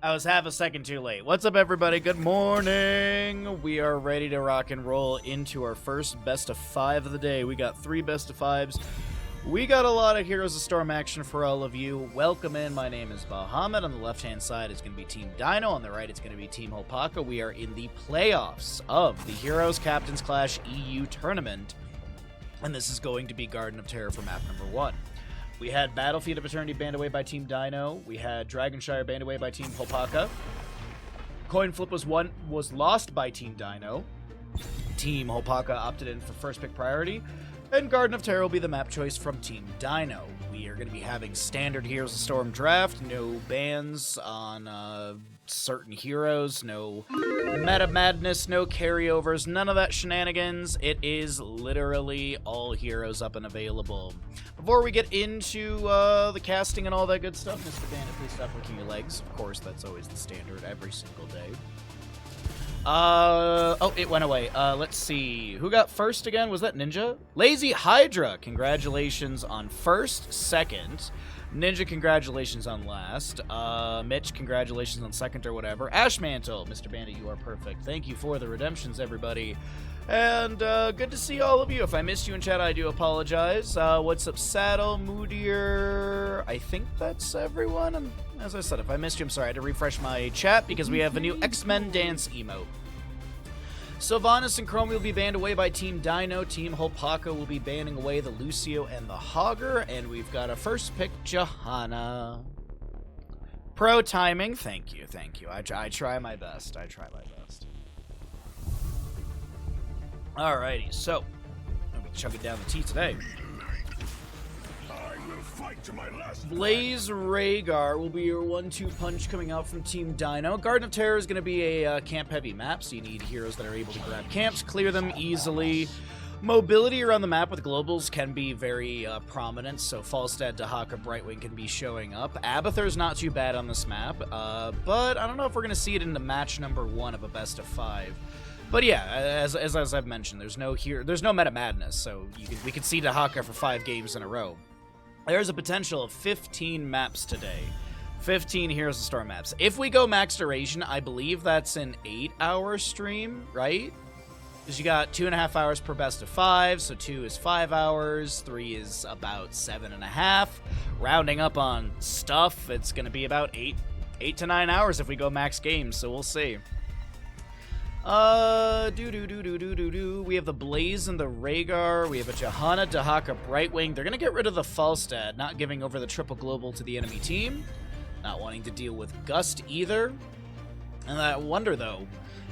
I was half a second too late. What's up, everybody? Good morning. We are ready to rock and roll into our first best of 5 of the day. We got 3 best of 5s. We got a lot of Heroes of Storm action for all of you. Welcome in. My name is Bahamut. On the left-hand side is going to be Team Dynouh. On the right, it's going to be Team HlopakA. We are in the playoffs of the Heroes Captains Clash EU Tournament. And this is going to be Garden of Terror for map number 1. We had Battlefield of Eternity banned away by Team Dynouh. We had Dragonshire banned away by Team HlopakA. Coin flip was lost by Team Dynouh. Team HlopakA opted in for first pick priority. And Garden of Terror will be the map choice from Team Dynouh. We are going to be having standard Heroes of Storm draft. No bans on certain heroes. No meta madness. No carryovers. None of that shenanigans. It is literally all heroes up and available. Before we get into the casting and all that good stuff, Mr. Bandit, please stop licking your legs. Of course, that's always the standard every single day. Oh, it went away. Let's see. Who got first again? Was that Ninja? Lazy Hydra, congratulations on first. Second. Ninja, congratulations on last. Mitch, congratulations on second or whatever. Ashmantle, Mr. Bandit, you are perfect. Thank you for the redemptions, everybody. And good to see all of you. If I missed you in chat, I do apologize. What's up, Saddle, Moodier? I think that's everyone. And as I said, if I missed you, I'm sorry. I had to refresh my chat because we have a new X-Men dance emote. Sylvanas and Chrome will be banned away by Team Dynouh. Team HlopakA will be banning away the Lucio and the Hogger. And we've got a first pick, Johanna. Pro timing. Thank you, thank you. I try my best. I try my best. Alrighty, so I'll be chugging down the tea today. Blaze Rhaegar will be your 1-2 punch coming out from Team Dynouh. Garden of Terror is going to be a camp-heavy map, so you need heroes that are able to grab camps, clear them easily. Mobility around the map with globals can be very prominent, so Falstad, Dahaka, Brightwing can be showing up. Abathur's not too bad on this map, but I don't know if we're going to see it in the match number 1 of a best of 5. But yeah, as I've mentioned, there's no meta madness, so we could see Dahaka for 5 games in a row. There's a potential of 15 maps today. 15 Heroes of Storm maps. If we go max duration, I believe that's an 8-hour stream, right? Because you got 2.5 hours per best of 5, so 2 is 5 hours, 3 is about 7.5. Rounding up on stuff, it's going to be about 8 to 9 hours if we go max games, so we'll see. We have the Blaze and the Rhaegar. We have a Johanna, Dahaka, Brightwing. They're going to get rid of the Falstad, not giving over the triple global to the enemy team. Not wanting to deal with Gust either. And I wonder, though,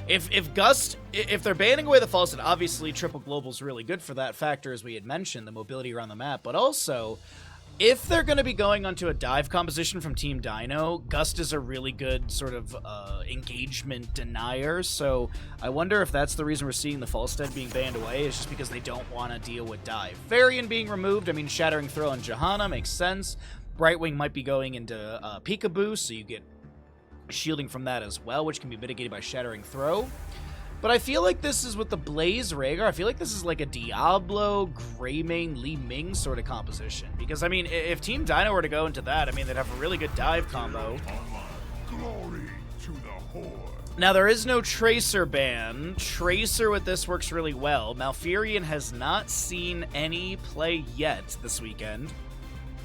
if they're banning away the Falstad, obviously triple global is really good for that factor, as we had mentioned, the mobility around the map. But also, if they're going to be going onto a dive composition from Team Dynouh, Gust is a really good sort of engagement denier, so I wonder if that's the reason we're seeing the Falstad being banned away, is just because they don't want to deal with dive. Varian being removed, I mean, Shattering Throw on Johanna makes sense. Brightwing might be going into Peekaboo, so you get shielding from that as well, which can be mitigated by Shattering Throw. But I feel like this is with the Blaze Rhaegar. I feel like this is like a Diablo, Greymane, Li Ming sort of composition. Because, I mean, if Team Dynouh were to go into that, I mean, they'd have a really good dive combo. Glory to the Horde. Now, there is no Tracer ban. Tracer with this works really well. Malfurion has not seen any play yet this weekend.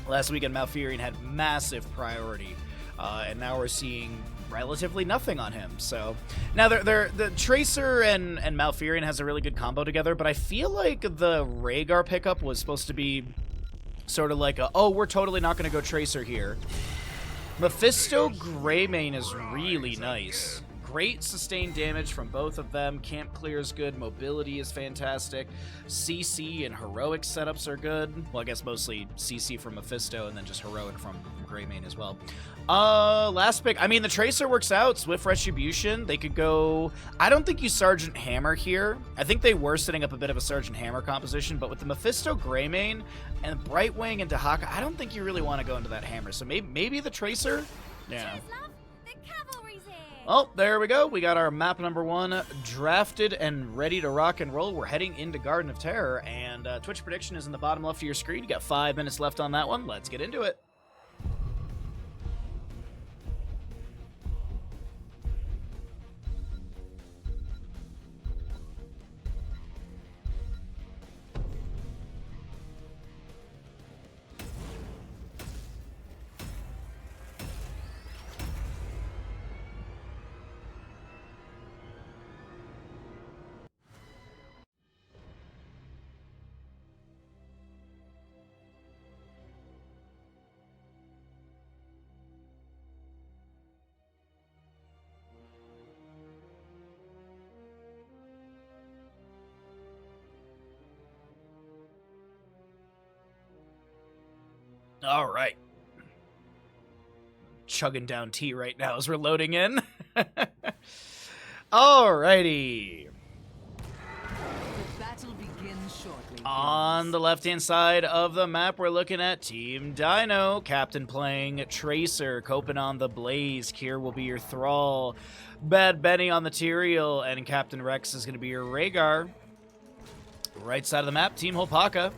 Last weekend, Malfurion had massive priority. And now we're seeing relatively nothing on him. So now the Tracer and Malfurion has a really good combo together, but I feel like the Rhaegar pickup was supposed to be sort of like we're totally not going to go Tracer here. Mephisto Greymane is really nice. Great sustained damage from both of them. Camp clear is good. Mobility is fantastic. CC and heroic setups are good. Well, I guess mostly CC from Mephisto and then just heroic from Greymane as well. Last pick. I mean, the Tracer works out. Swift Retribution. They could go... I don't think you Sergeant Hammer here. I think they were setting up a bit of a Sergeant Hammer composition, but with the Mephisto Greymane and Brightwing and Dahaka, I don't think you really want to go into that Hammer. So maybe the Tracer? Yeah. Oh, there we go. We got our map number 1 drafted and ready to rock and roll. We're heading into Garden of Terror, and Twitch prediction is in the bottom left of your screen. You got 5 minutes left on that one. Let's get into it. All right. Chugging down tea right now as we're loading in. Alrighty. The battle begins shortly. On the left-hand side of the map, we're looking at Team Dynouh. Captain playing Tracer. Coping on the Blaze. Kier will be your Thrall. Bad Benny on the Tyrael. And Captain Rex is going to be your Rhaegar. Right side of the map, Team HlopakA.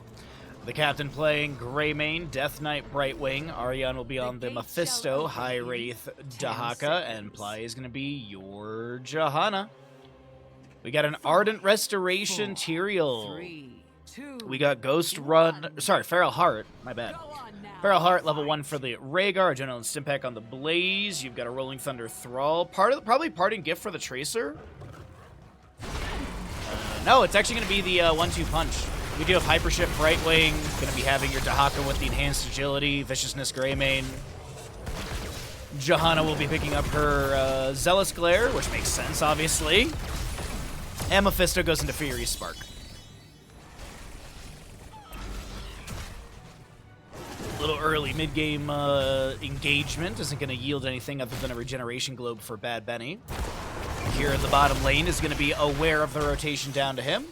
The captain playing Greymane, Death Knight, Brightwing. Aryan will be on the Mephisto, High Wraith, Dahaka, and Ply is going to be your Johanna. We got an Ardent Restoration Tyrael. 3, 2, We got Ghost Run, sorry, Feral Heart, my bad. Feral Heart, level 1 for the Rhaegar, Adrenaline Stimpack on the Blaze. You've got a Rolling Thunder Thrall. Probably parting gift for the Tracer. No, it's actually going to be the 1-2 punch. We do have Hyper Shift Brightwing, going to be having your Dahaka with the Enhanced Agility, Viciousness Greymane. Johanna will be picking up her Zealous Glare, which makes sense, obviously. And Mephisto goes into Furious Spark. A little early mid-game engagement isn't going to yield anything other than a Regeneration Globe for Bad Benny. Here in the bottom lane is going to be aware of the rotation down to him.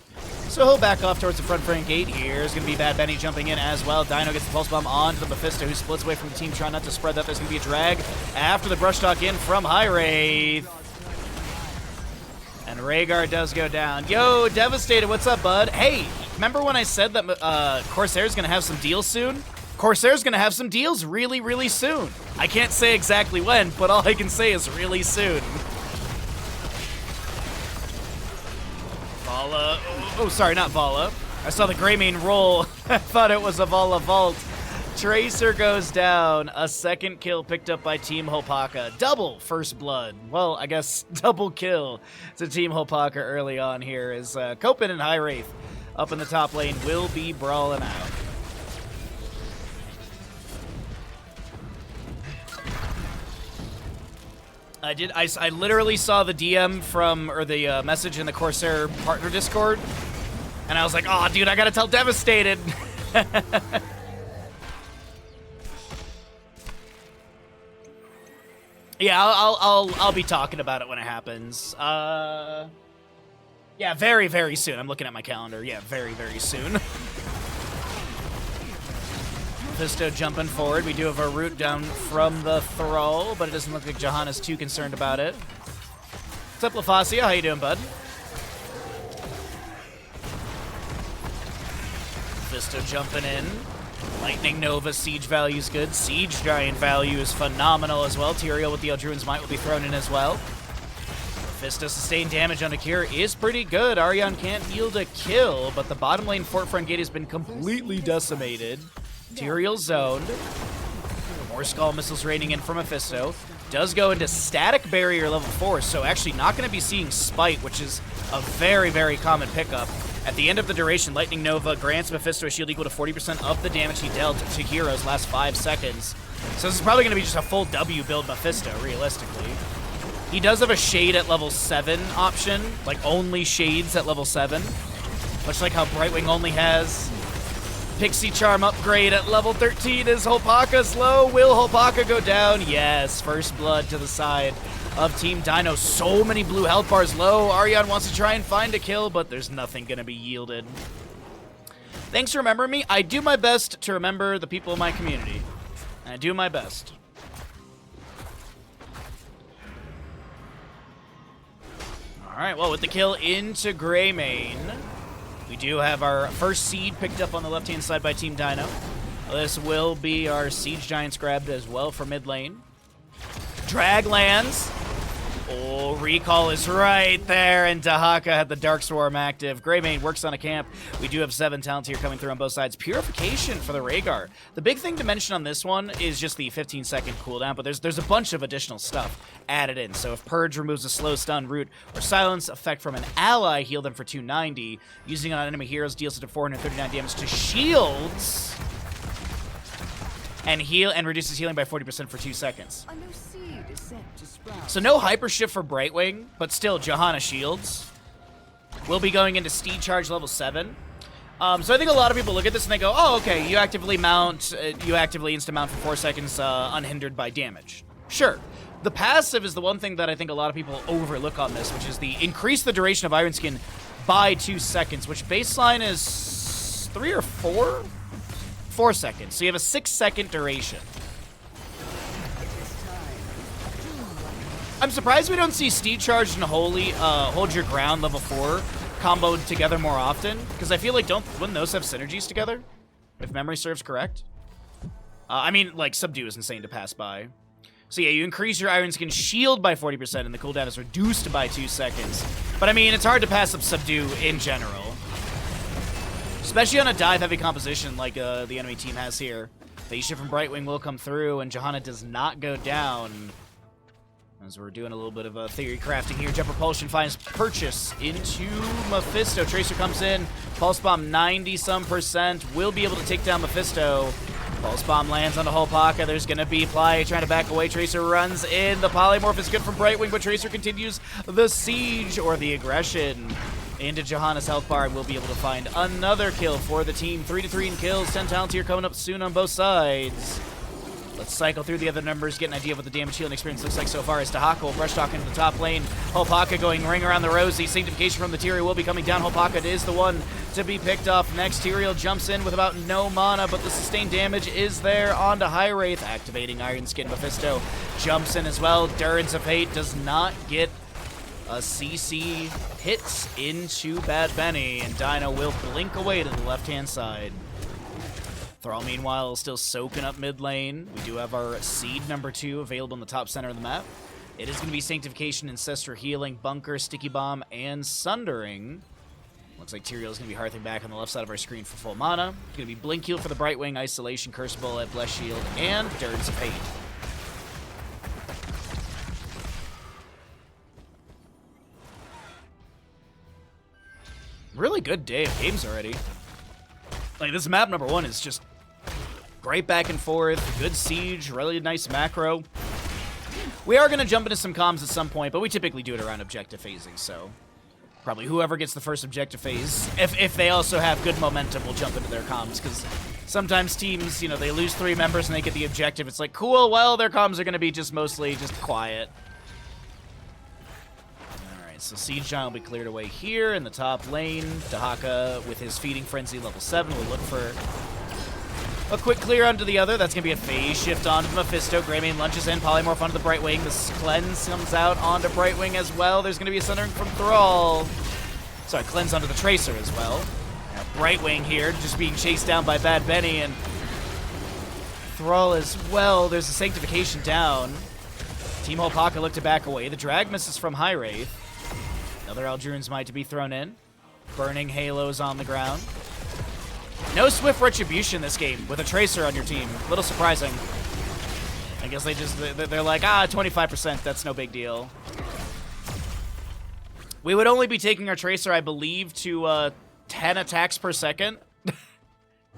So he'll back off towards the front gate. Here's going to be Bad Benny jumping in as well. Dynouh gets the Pulse Bomb onto the Mephisto, who splits away from the team, trying not to spread that. There's going to be a drag after the Brush Talk in from High Wraith. And Rhaegar does go down. Yo, Devastated, what's up, bud? Hey, remember when I said that Corsair's going to have some deals soon? Corsair's going to have some deals really, really soon. I can't say exactly when, but all I can say is really soon. Vala. Oh, sorry, not Vala. I saw the Greymane roll. I thought it was a Vala Vault. Tracer goes down. A second kill picked up by Team HlopakA. Double first blood. Well, I guess double kill to Team HlopakA early on here as Copen and High Wraith up in the top lane will be brawling out. I literally saw the DM from, or the message in the Corsair partner Discord, and I was like, oh, dude, I gotta tell Devastated. Yeah, I'll be talking about it when it happens. Yeah, very, very soon. I'm looking at my calendar. Yeah, very, very soon. Mephisto jumping forward. We do have our root down from the Thrall, but it doesn't look like Johanna's too concerned about it. What's up, LaFacia? How you doing, bud? Mephisto jumping in. Lightning Nova, Siege value is good. Siege Giant value is phenomenal as well. Tyrael with the Eldruin's Might will be thrown in as well. Mephisto sustained damage on Akira is pretty good. Aryan can't yield a kill, but the bottom lane fort front gate has been completely decimated. Tyrael zoned. More Skull Missiles raining in from Mephisto. Does go into Static Barrier level 4, so actually not going to be seeing Spite, which is a very, very common pickup. At the end of the duration, Lightning Nova grants Mephisto a shield equal to 40% of the damage he dealt to heroes last 5 seconds. So this is probably going to be just a full W build Mephisto, realistically. He does have a Shade at level 7 option, like only Shades at level 7. Much like how Brightwing only has Pixie Charm upgrade at level 13. Is HlopakA slow? Will HlopakA go down? Yes, first blood to the side of Team Dynouh. So many blue health bars low. Aryan wants to try and find a kill, but there's nothing going to be yielded. Thanks for remembering me. I do my best to remember the people in my community. I do my best. Alright, well, with the kill into Greymane, we do have our first seed picked up on the left-hand side by Team Dynouh. This will be our Siege Giants grabbed as well for mid lane. Drag lands. Oh, recall is right there, and Dahaka had the Dark Swarm active. Greymane works on a camp. We do have 7 talents here coming through on both sides. Purification for the Rhaegar. The big thing to mention on this one is just the 15-second cooldown, but there's a bunch of additional stuff added in. So if Purge removes a slow stun, root, or silence effect from an ally, heal them for 290. Using on enemy heroes deals it to 439 damage to shields. And heal and reduces healing by 40% for 2 seconds. A new seed is set to sprout. So no Hyper Shift for Brightwing, but still Johanna shields. We'll be going into Steed Charge level 7. So I think a lot of people look at this and they go, oh, okay, you actively insta-mount for 4 seconds unhindered by damage. Sure. The passive is the one thing that I think a lot of people overlook on this, which is the increase the duration of Iron Skin by 2 seconds, which baseline is 3 or 4? 4 seconds. So you have a 6-second duration. I'm surprised we don't see Steed Charge and Holy Hold Your Ground level 4 comboed together more often, because I feel like wouldn't those have synergies together, if memory serves correct? I mean, like, Subdue is insane to pass by. So yeah, you increase your Iron Skin shield by 40%, and the cooldown is reduced by 2 seconds. But I mean, it's hard to pass up Subdue in general, especially on a dive-heavy composition like the enemy team has here. Phase Shift from Brightwing will come through, and Johanna does not go down. As we're doing a little bit of a theory crafting here, Jet Propulsion finds purchase into Mephisto. Tracer comes in, Pulse Bomb 90-some%, will be able to take down Mephisto. Pulse Bomb lands on the HlopakA. There's going to be Ply trying to back away. Tracer runs in. The Polymorph is good from Brightwing, but Tracer continues the siege, or the aggression, into Johanna's health bar, and will be able to find another kill for the team. 3-3 in kills. 10 talent here coming up soon on both sides. Let's cycle through the other numbers, get an idea of what the damage healing experience looks like so far. As Dahaka will brush talk into the top lane. HlopakA going ring around the rosy. Sanctification from the Tyrael will be coming down. HlopakA is the one to be picked off next. Tyrael jumps in with about no mana, but the sustained damage is there onto High Wraith, activating Iron Skin. Mephisto jumps in as well. Durance of Hate does not get a CC. Hits into Bad Benny, and Dynouh will blink away to the left-hand side. Thrall, meanwhile, still soaking up mid lane. We do have our Seed number 2 available in the top center of the map. It is going to be Sanctification, Ancestral Healing, Bunker, Sticky Bomb, and Sundering. Looks like Tyrael is going to be hearthing back on the left side of our screen for full mana. It's going to be Blink Heal for the Brightwing, Isolation, Curse Bullet, Bless Shield, and Durance of Hate. Really good day of games already. Like, this map number 1 is just great back and forth, good siege, really nice macro. We are going to jump into some comms at some point, but we typically do it around objective phasing, so probably whoever gets the first objective phase, if they also have good momentum, will jump into their comms, because sometimes teams, you know, they lose 3 members and they get the objective. It's like, cool, well, their comms are going to be mostly quiet. So Siege Giant will be cleared away here in the top lane. Dahaka, with his Feeding Frenzy level 7, will look for a quick clear onto the other. That's going to be a phase shift onto Mephisto. Greymane lunges in, Polymorph onto the Brightwing. The Cleanse comes out onto Brightwing as well. There's going to be a Sundering from Thrall. Sorry, Cleanse onto the Tracer as well. Now Brightwing here, just being chased down by Bad Benny, and Thrall as well. There's a Sanctification down. Team HlopakA look to back away. The drag misses from High Wraith. Another Eldrune's Might to be thrown in. Burning Halos on the ground. No Swift Retribution this game with a Tracer on your team. A little surprising. I guess they're like, 25%, that's no big deal. We would only be taking our Tracer, I believe, to 10 attacks per second.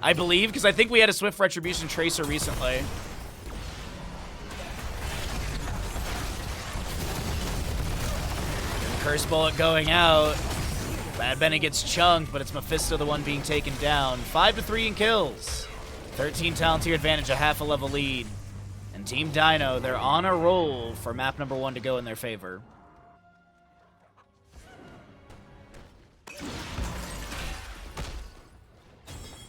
I believe, because I think we had a Swift Retribution Tracer recently. Curse Bullet going out. Bad Benny gets chunked, but it's Mephisto the one being taken down. 5-3 in kills. 13 talent tier advantage, a half a level lead. And Team Dynouh, they're on a roll for map number 1 to go in their favor.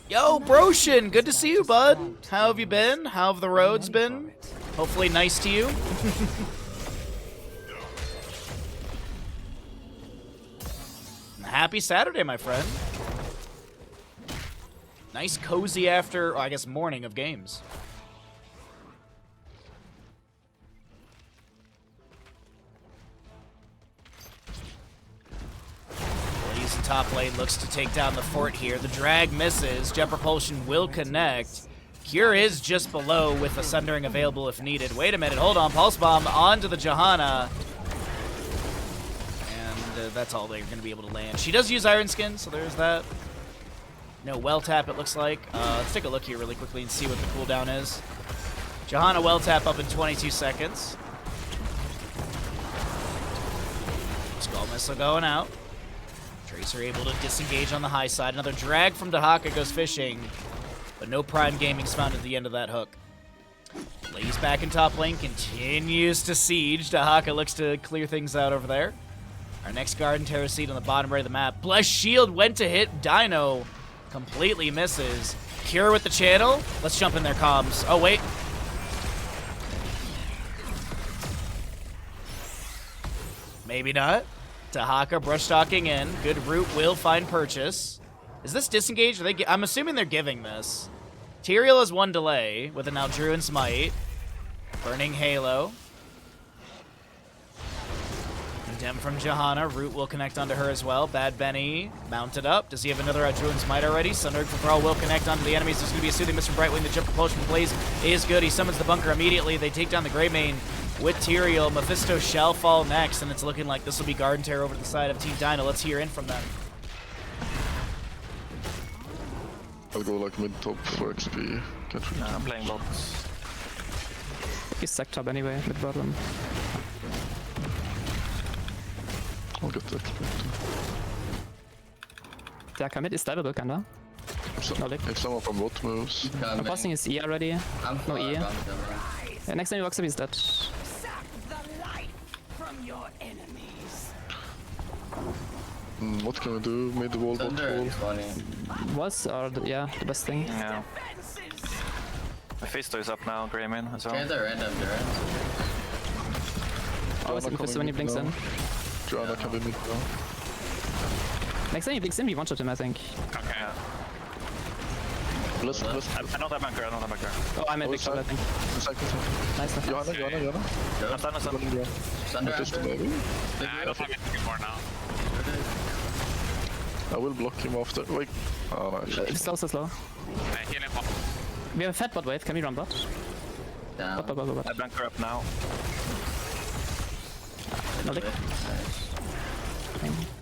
Yo, Broshin, good to see you, bud. How have you been? How have the roads been? Hopefully nice to you. Happy Saturday, my friend. Nice cozy after, I guess, morning of games. Blaze in top lane looks to take down the fort here. The drag misses. Jet Propulsion will connect. Cure is just below with the Sundering available if needed. Wait a minute, hold on. Pulse Bomb onto the Johanna. That's all they're going to be able to land. She does use Iron Skin, so there's that. No well tap, it looks like. Let's take a look here really quickly and see what the cooldown is. Johanna well tap up in 22 seconds. Skull Missile going out. Tracer able to disengage on the high side. Another drag from HlopakA goes fishing, but no Prime Gaming's found at the end of that hook. Blaze back in top lane, continues to siege. HlopakA looks to clear things out over there. Our next Garden Terror seed on the bottom right of the map. Blessed Shield went to hit Dynouh. Completely misses. Cure with the channel. Let's jump in their comms. Oh, wait. Maybe not. HlopakA brush stalking in. Good root will find purchase. Is this disengaged? Are they? I'm assuming they're giving this. Tyrael has one delay with an Aldruin Smite. Burning Halo. Condemn from Johanna. Root will connect onto her as well. Bad Benny mounted up. Does he have another Aldruin Smite already? Sundered for Thrall will connect onto the enemies. There's going to be a Soothing Mist from Brightwing. The jump propulsion from Blaze is good. He summons the bunker immediately. They take down the Greymane with Tyrael. Mephisto shall fall next, and it's looking like this will be Garden Terror over to the side of Team Dynouh. Let's hear in from them. I'll go like mid top for XP. I'm playing bots. He's stuck top anyway, mid bottom. I'll get the XP. Yeah, commit is diveable, kinda. No lick. If someone from bot moves, I'm passing his E already. No E. Yeah, next time he walks up, he's dead. Suck the life from your enemies. what can we do? Mid wall, bot wall. Walls are, yeah, the best thing. Yeah. Mephisto is up now, Greymane as well. Okay, they're random, they're random. Always Mephisto when he blinks in. Joanna can be mid now. Next time he blinks in, we one-shot him, I think. Okay. Yeah. Let's I don't have bunker, I don't have bunker. Oh, I'm at big shot, I think. second. Nice. Joanna. I'm stunned, I'm stunned. Thunder Mephisto after. maybe? I don't have anything more now. I will block him after. Wait. Oh, nice. It's slow, so slow. We have a fat bot wave, can we run bot? Down. Bot. I bunker up now. No lick. Nice.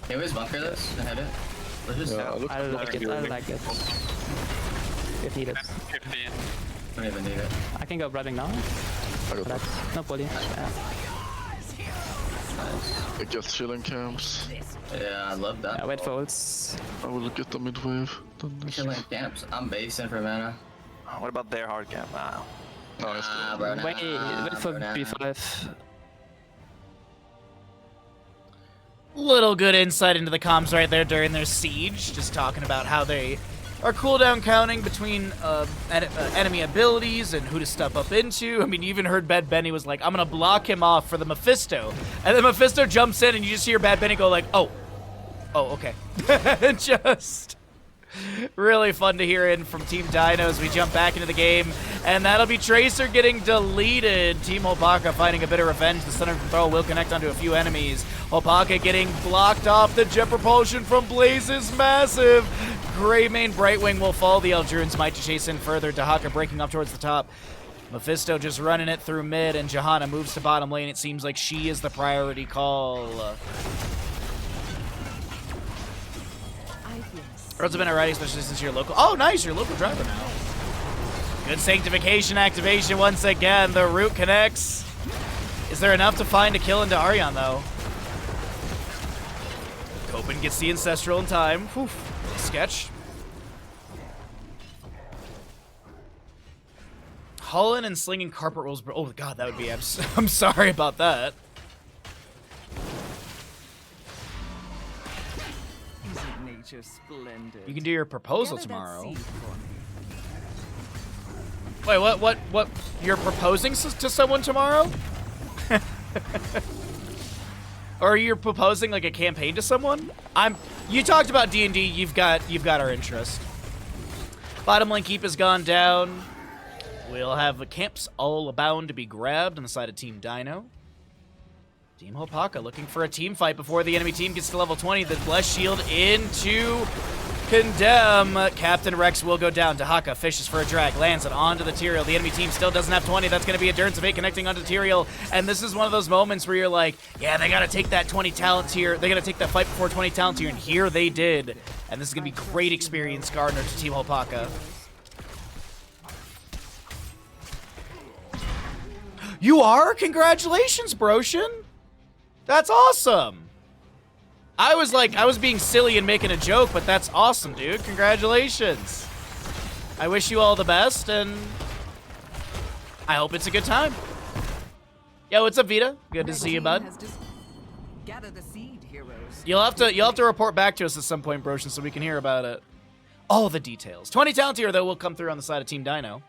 Can we just bunker this and head it? Let's just Yeah, look. I like it, I like it. If needed. 50. don't even need it. I can go bribing now. I got that. No poly. Yeah. I get chilling camps. Yeah, I love that. Yeah, wait for ults. I will get the mid wave. Killing camps. I'm basing for mana. What about their hard camp? Ah. Nice. Bro, nah, Wait for bro, nah. B5. Little good insight into the comms right there during their siege. Just talking about how they are cooldown counting between enemy abilities and who to step up into. I mean, you even heard Bad Benny was like, I'm going to block him off for the Mephisto. And then Mephisto jumps in and you just hear Bad Benny go like, oh, okay. Just really fun to hear in from Team Dynouh as we jump back into the game. And that'll be Tracer getting deleted. Team HlopakA finding a bit of revenge. The center throw will connect onto a few enemies. HlopakA getting blocked off. The jet propulsion from Blaze is massive. Greymane Brightwing will fall. The Aldruin Smite to chase in further. HlopakA breaking up towards the top. Mephisto just running it through mid, and Johanna moves to bottom lane. It seems like she is the priority call. Roads have been already, especially since you're local. Oh, nice, you're a local driver now. Good Sanctification activation once again. The root connects. Is there enough to find a kill into Arion, though? Copen gets the Ancestral in time. Whew. Sketch. Hulling and slinging carpet rolls. Oh, God, that would be... I'm sorry about that. Isn't nature splendid? You can do your proposal Gather that tomorrow. seed for me. Wait, what? You're proposing to someone tomorrow? Or you're proposing like a campaign to someone? You talked about D&D, you've got our interest. Bottom lane keep has gone down. We'll have the camps all abound to be grabbed on the side of Team Dynouh. Team HlopakA looking for a team fight before the enemy team gets to level 20. The Blessed Shield into Condemn. Captain Rex will go down. HlopakA fishes for a drag, lands it onto the Tyrael. The enemy team still doesn't have 20. That's going to be Endurance of 8 connecting onto Tyrael. And this is one of those moments where you're like, yeah, they got to take that 20 talent here. They got to take that fight before 20 talent here. And here they did. And this is going to be great experience, Gardner, to Team HlopakA. You are? Congratulations, Broshin. That's awesome. I was being silly and making a joke, but that's awesome, dude. Congratulations. I wish you all the best, and I hope it's a good time. Yo, what's up, Vita? Good to see you, bud. Gather the seed, heroes. You'll have to report back to us at some point, Broshan, so we can hear about it. All the details. 20 talent here, though, will come through on the side of Team Dynouh.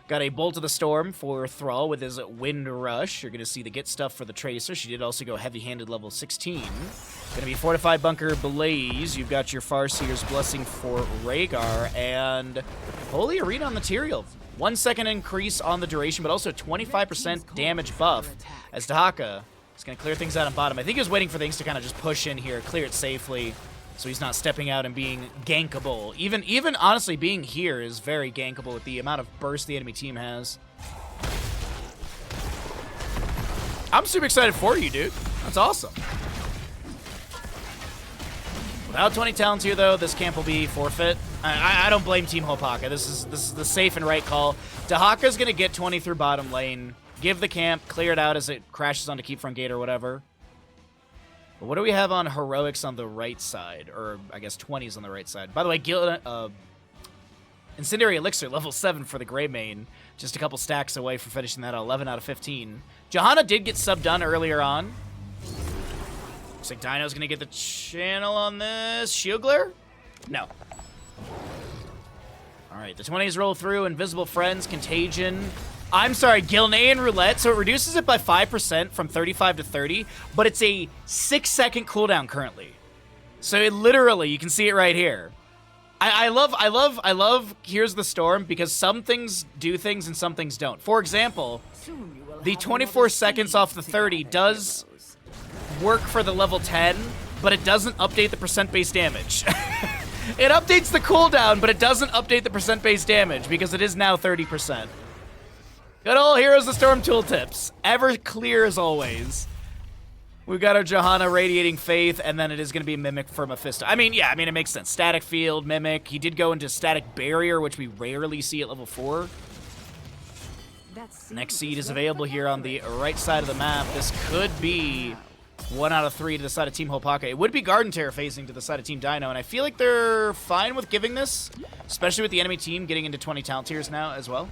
Got a Bolt of the Storm for Thrall with his Wind Rush. You're going to see the Get stuff for the Tracer. She did also go heavy-handed level 16. Going to be Fortified Bunker Blaze. You've got your Farseer's Blessing for Rhaegar. And Holy Arena Material. 1 second increase on the duration, but also 25% damage buff as HlopakA is going to clear things out on bottom. I think he was waiting for things to kind of just push in here, clear it safely, so he's not stepping out and being gankable. Even honestly, being here is very gankable with the amount of burst the enemy team has. I'm super excited for you, dude. That's awesome. Without 20 talents here, though, this camp will be forfeit. I don't blame Team HlopakA. This is the safe and right call. HlopakA's going to get 20 through bottom lane, give the camp, clear it out as it crashes onto Keep Front Gate or whatever. But what do we have on Heroics on the right side? Or, I guess, 20s on the right side. By the way, Incendiary Elixir, level 7 for the Grey Main. Just a couple stacks away from finishing that at 11 out of 15. Johanna did get sub done earlier on. Looks like Dynouh's going to get the channel on this. Shield Glare? No. Alright, the 20s roll through. Invisible Friends, Contagion. I'm sorry, Gilnean Roulette. So it reduces it by 5% from 35 to 30, but it's a 6-second cooldown currently. So it literally, you can see it right here. I love Here's the Storm because some things do things and some things don't. For example, the 24 seconds off the 30 does work for the level 10, but it doesn't update the percent base damage. It updates the cooldown, but it doesn't update the percent base damage because it is now 30%. Good old Heroes of the Storm tooltips. Ever clear as always. We've got our Johanna Radiating Faith, and then it is going to be Mimic for Mephisto. I mean, it makes sense. Static Field, Mimic. He did go into Static Barrier, which we rarely see at level 4. Next seed is available here on the right side of the map. This could be 1 out of 3 to the side of Team HlopakA. It would be Garden Terror facing to the side of Team Dynouh, and I feel like they're fine with giving this, especially with the enemy team getting into 20 talent tiers now as well.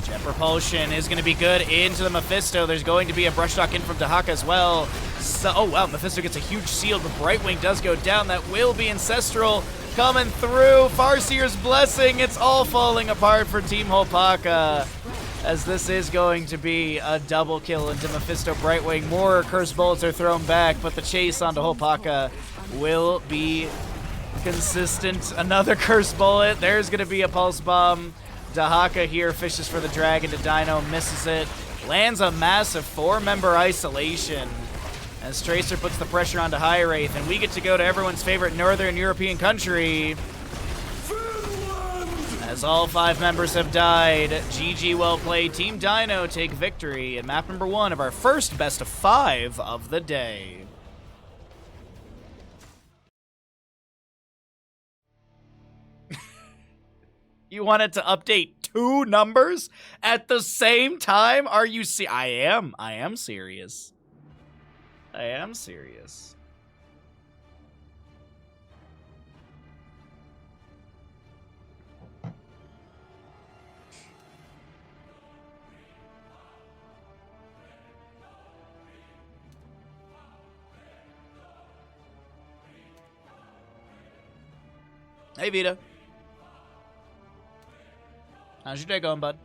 Jet Propulsion is going to be good into the Mephisto. There's going to be a Brush Stock in from HlopakA as well. So, oh wow, Mephisto gets a huge shield, but Brightwing does go down. That will be Ancestral coming through. Farseer's Blessing. It's all falling apart for Team HlopakA, as this is going to be a double kill into Mephisto Brightwing. More Curse Bullets are thrown back, but the chase onto HlopakA will be consistent. Another Curse Bullet. There's going to be a Pulse Bomb. HlopakA here fishes for the Dragon to Dynouh, misses it. Lands a massive 4-member isolation as Tracer puts the pressure onto High Wraith, and we get to go to everyone's favorite Northern European country. As all 5 members have died, GG, well played. Team Dynouh take victory in map number 1 of our first best of 5 of the day. You wanted to update 2 numbers at the same time? Are you I am serious. I am serious. Hey, Vita. How's your day going, bud?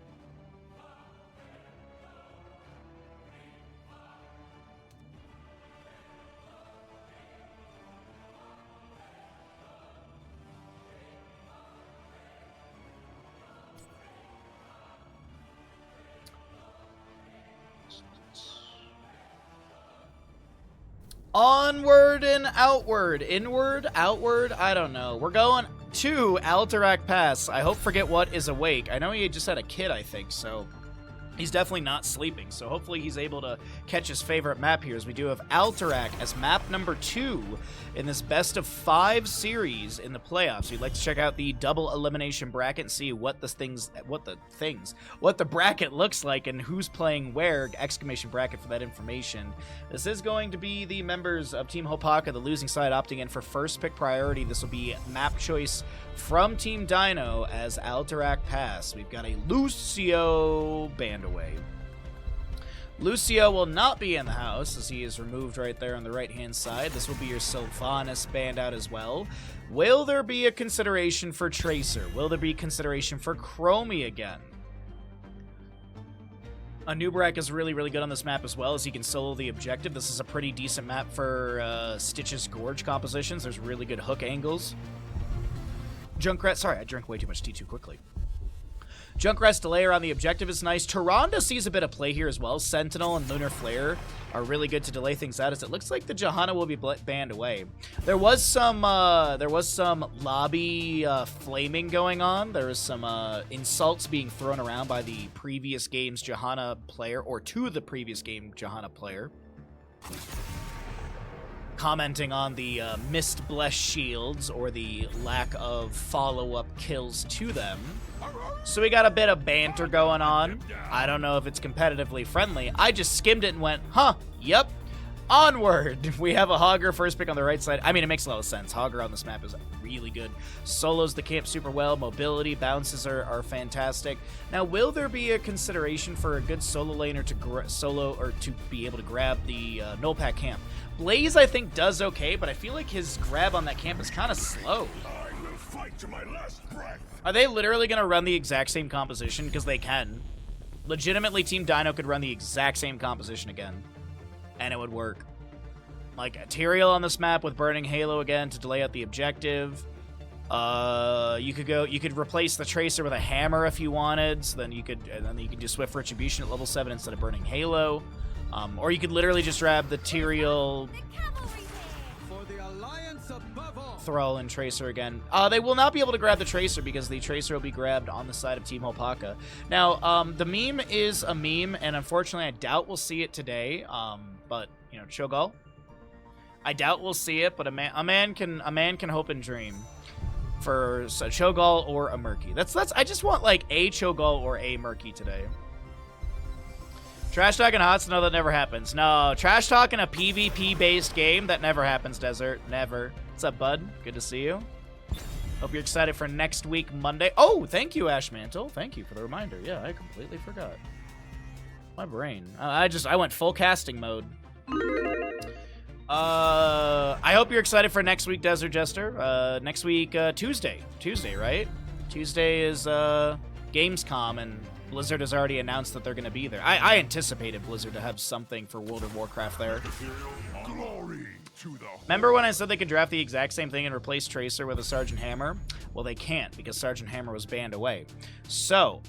Onward and outward. Inward, outward, I don't know. We're going to Alterac Pass. I hope Forget What is awake. I know he just had a kid, I think, so He's definitely not sleeping, so hopefully he's able to catch his favorite map here, as we do have HlopakA as map number 2 in this best of 5 series in the playoffs. We'd like to check out the double elimination bracket and see what the bracket looks like and who's playing where, exclamation bracket for that information. This is going to be the members of Team HlopakA, the losing side, opting in for first pick priority. This will be map choice from Team Dynouh as HlopakA pass. We've got a Lucio banned away. Lucio will not be in the house, as he is removed right there on the right-hand side. This will be your Sylvanas banned out as well. Will there be a consideration for Tracer? Will there be consideration for Chromie again? Anubarak is really, really good on this map as well, as he can solo the objective. This is a pretty decent map for Stitch's Gorge compositions. There's really good hook angles. Junkrat, sorry, I drank way too much tea too quickly. Junkrat's delayer on the objective is nice. Tyrande sees a bit of play here as well. Sentinel and Lunar Flare are really good to delay things out, as it looks like the Johanna will be banned away. There was some lobby flaming going on. There was some insults being thrown around by the previous game's Johanna player, or to the previous game Johanna player, commenting on the missed blessed shields or the lack of follow-up kills to them. So we got a bit of banter going on. I don't know if it's competitively friendly. I just skimmed it and went, huh, yep. Onward! We have a Hogger first pick on the right side. I mean, it makes a lot of sense. Hogger on this map is really good. Solos the camp super well. Mobility, bounces are fantastic. Now, will there be a consideration for a good solo laner to be able to grab the HlopakA camp? Blaze, I think, does okay, but I feel like his grab on that camp is kind of slow. I will fight to my last breath. Are they literally going to run the exact same composition? Because they can. Legitimately, Team Dynouh could run the exact same composition again, and it would work. Like, Tyrael on this map with Burning Halo again to delay out the objective. You could replace the Tracer with a hammer if you wanted, so then you could do Swift Retribution at level 7 instead of Burning Halo. Or you could literally just grab the Tyrael, Thrall, and Tracer again. They will not be able to grab the Tracer because the Tracer will be grabbed on the side of Team HlopakA. Now, the meme is a meme, and unfortunately, I doubt we'll see it today. But you know, Cho'Gall, I doubt we'll see it. But a man can hope and dream for a Cho'Gall or a Murky. I just want like a Cho'Gall or a Murky today. Trash talking HOTS? No, that never happens. No, trash talking a PvP-based game? That never happens, Desert. Never. What's up, bud? Good to see you. Hope you're excited for next week, Monday. Oh, thank you, Ashmantle. Thank you for the reminder. Yeah, I completely forgot. My brain. I went full casting mode. I hope you're excited for next week, Desert Jester. Next week, Tuesday. Tuesday, right? Tuesday is Gamescom, and Blizzard has already announced that they're going to be there. I anticipated Blizzard to have something for World of Warcraft there. Glory to the Remember when I said they could draft the exact same thing and replace Tracer with a Sergeant Hammer? Well, they can't, because Sergeant Hammer was banned away. So,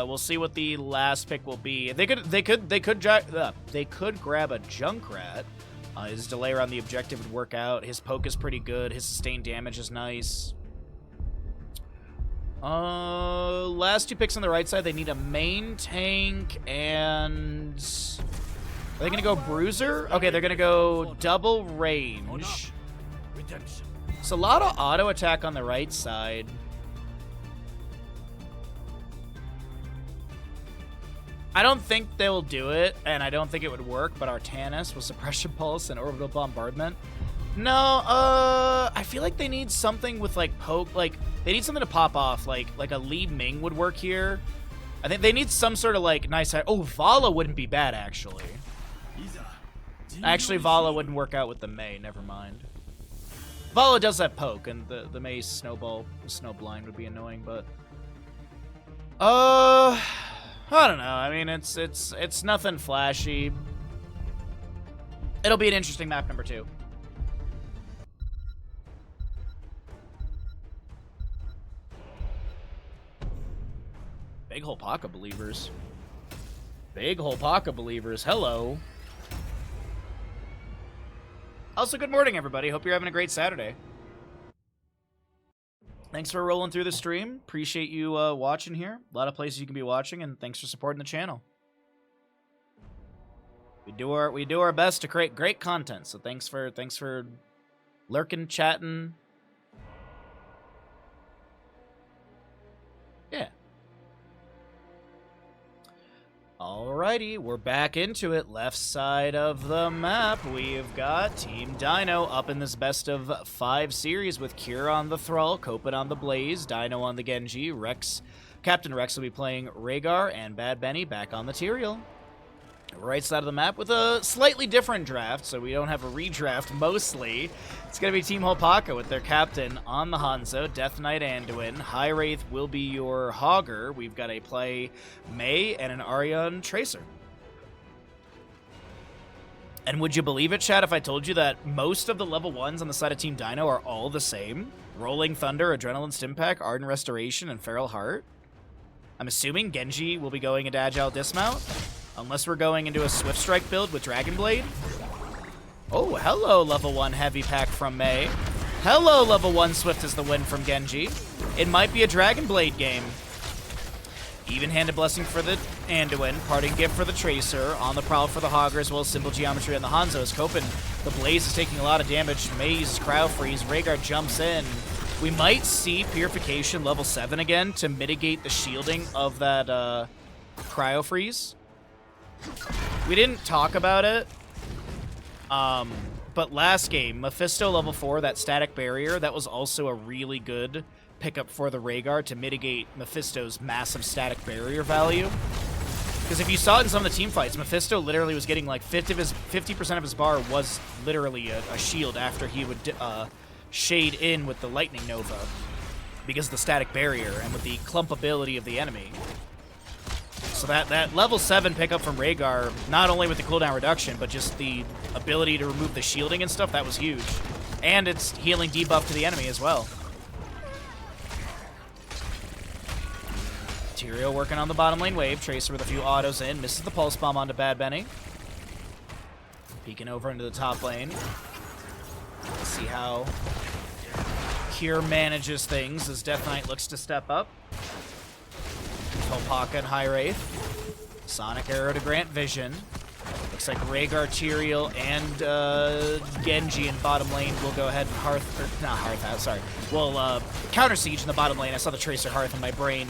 we'll see what the last pick will be. They could grab a Junkrat. His delay around the objective would work out. His poke is pretty good. His sustained damage is nice. Last 2 picks on the right side, they need a main tank and... Are they going to go Bruiser? Okay, they're going to go double range. It's a lot of auto attack on the right side. I don't think they'll do it, and I don't think it would work, but Artanis with Suppression Pulse and Orbital Bombardment. No, I feel like they need something with, like, poke, like, they need something to pop off, like a Li Ming would work here. I think they need some sort of, like, nice... Oh, Vala wouldn't be bad, actually. Actually, Vala wouldn't work out with the Mei, never mind. Vala does have poke, and the Mei's Snowblind would be annoying, but... I don't know, I mean, it's nothing flashy. It'll be an interesting map number 2. Big HlopakA believers. Big HlopakA believers. Hello. Also, good morning, everybody. Hope you're having a great Saturday. Thanks for rolling through the stream. Appreciate you watching here. A lot of places you can be watching, and thanks for supporting the channel. We do our best to create great content. So thanks for lurking, chatting. Yeah. Alrighty, we're back into it. Left side of the map, we've got Team Dynouh up in this best of 5 series with Cure on the Thrall, Copen on the Blaze, Dynouh on the Genji, Captain Rex will be playing Rhaegar, and Bad Benny back on the Tyrael. Right side of the map with a slightly different draft, so we don't have a redraft mostly. It's going to be Team HlopakA with their captain on the Hanzo, Death Knight Anduin. High Wraith will be your Hogger. We've got a play Mei and an Arion Tracer. And would you believe it, chat, if I told you that most of the level 1s on the side of Team Dynouh are all the same? Rolling Thunder, Adrenaline Stimpak, Ardent Restoration, and Feral Heart. I'm assuming Genji will be going into Agile Dismount. Unless we're going into a Swift Strike build with Dragon Blade. Oh, hello, level 1 heavy pack from Mei. Hello, level 1 Swift is the win from Genji. It might be a Dragon Blade game. Even-handed blessing for the Anduin. Parting gift for the Tracer. On the prowl for the Hogger, as well as Simple Geometry on the Hanzo. As Copen, the Blaze is taking a lot of damage. Mei uses Cryo Freeze. Rhaegar jumps in. We might see Purification level 7 again to mitigate the shielding of that Cryo Freeze. We didn't talk about it, but last game, Mephisto level 4, that static barrier, that was also a really good pickup for the Rhaegar to mitigate Mephisto's massive static barrier value. Because if you saw it in some of the team fights, Mephisto literally was getting like 50% of his bar was literally a shield after he would shade in with the Lightning Nova because of the static barrier and with the clump ability of the enemy. So that level 7 pickup from Rhaegar, not only with the cooldown reduction, but just the ability to remove the shielding and stuff, that was huge. And it's healing debuff to the enemy as well. Tyrael working on the bottom lane wave. Tracer with a few autos in. Misses the pulse bomb onto Bad Benny. Peeking over into the top lane. Let's see how Cure manages things as Death Knight looks to step up. HlopakA and High Wraith. Sonic Arrow to grant vision. Looks like Rhaegar, Tyrael, and Genji in bottom lane will go ahead and We'll counter siege in the bottom lane. I saw the Tracer Hearth in my brain.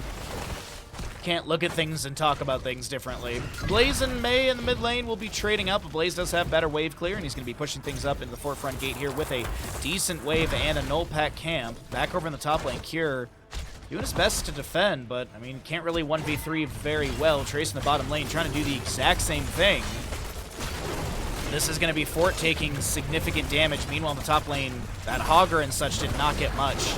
Can't look at things and talk about things differently. Blaze and Mei in the mid lane will be trading up. Blaze does have better wave clear, and he's going to be pushing things up into the forefront gate here with a decent wave and a null pack camp. Back over in the top lane, Cure doing his best to defend, but, I mean, can't really 1v3 very well. Trace in the bottom lane trying to do the exact same thing. This is going to be Fort taking significant damage. Meanwhile, in the top lane, that Hogger and such did not get much.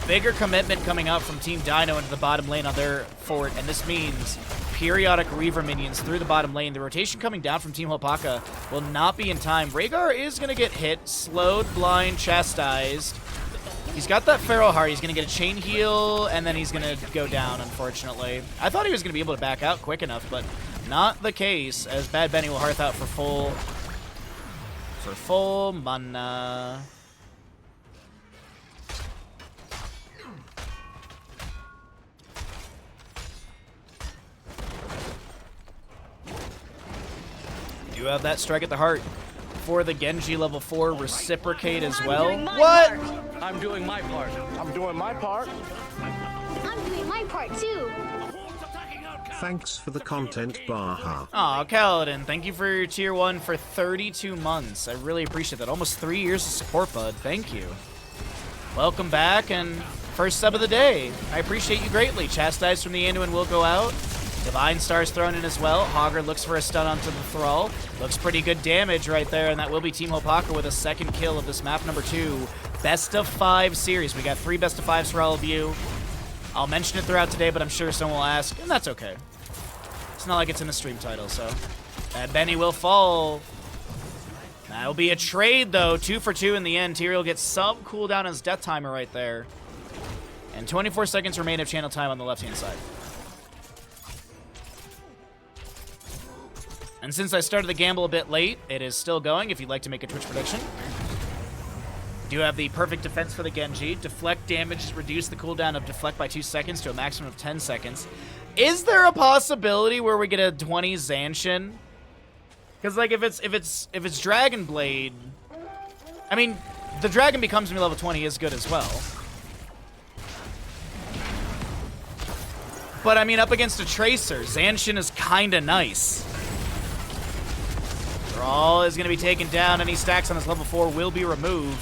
Bigger commitment coming out from Team Dynouh into the bottom lane on their Fort, and this means periodic Reaver minions through the bottom lane. The rotation coming down from Team HlopakA will not be in time. Rhaegar is going to get hit, slowed, blind, chastised. He's got that Feral Heart. He's going to get a chain heal, and then he's going to go down, unfortunately. I thought he was going to be able to back out quick enough, but not the case, as Bad Benny will hearth out for full mana. You have that strike at the heart for the Genji level 4 reciprocate as well. What? I'm doing my part. I'm doing my part. I'm doing my part too. Thanks for the content, Baha. Aw, Kaladin, thank you for your tier 1 for 32 months. I really appreciate that. Almost 3 years of support, bud. Thank you. Welcome back, and first sub of the day. I appreciate you greatly. Chastised from the Anduin will go out. Divine Star's thrown in as well. Hogger looks for a stun onto the Thrall. Looks pretty good damage right there, and that will be Team HlopakA with a second kill of this map number 2. Best of 5 series. We got 3 best of 5s for all of you. I'll mention it throughout today, but I'm sure someone will ask, and that's okay. It's not like it's in the stream title, so. Bad Benny will fall. That'll be a trade, though. 2 for 2 in the end. Tyrael gets some cooldown on his death timer right there. And 24 seconds remain of channel time on the left-hand side. And since I started the gamble a bit late, it is still going if you'd like to make a Twitch prediction. Do have the perfect defense for the Genji. Deflect damage, reduce the cooldown of deflect by 2 seconds to a maximum of 10 seconds. Is there a possibility where we get a 20 Zanshin? Because like if it's Dragon Blade, I mean the dragon becomes me level 20 is good as well. But I mean up against a Tracer, Zanshin is kinda nice. Thrall is gonna be taken down. Any stacks on his level 4 will be removed.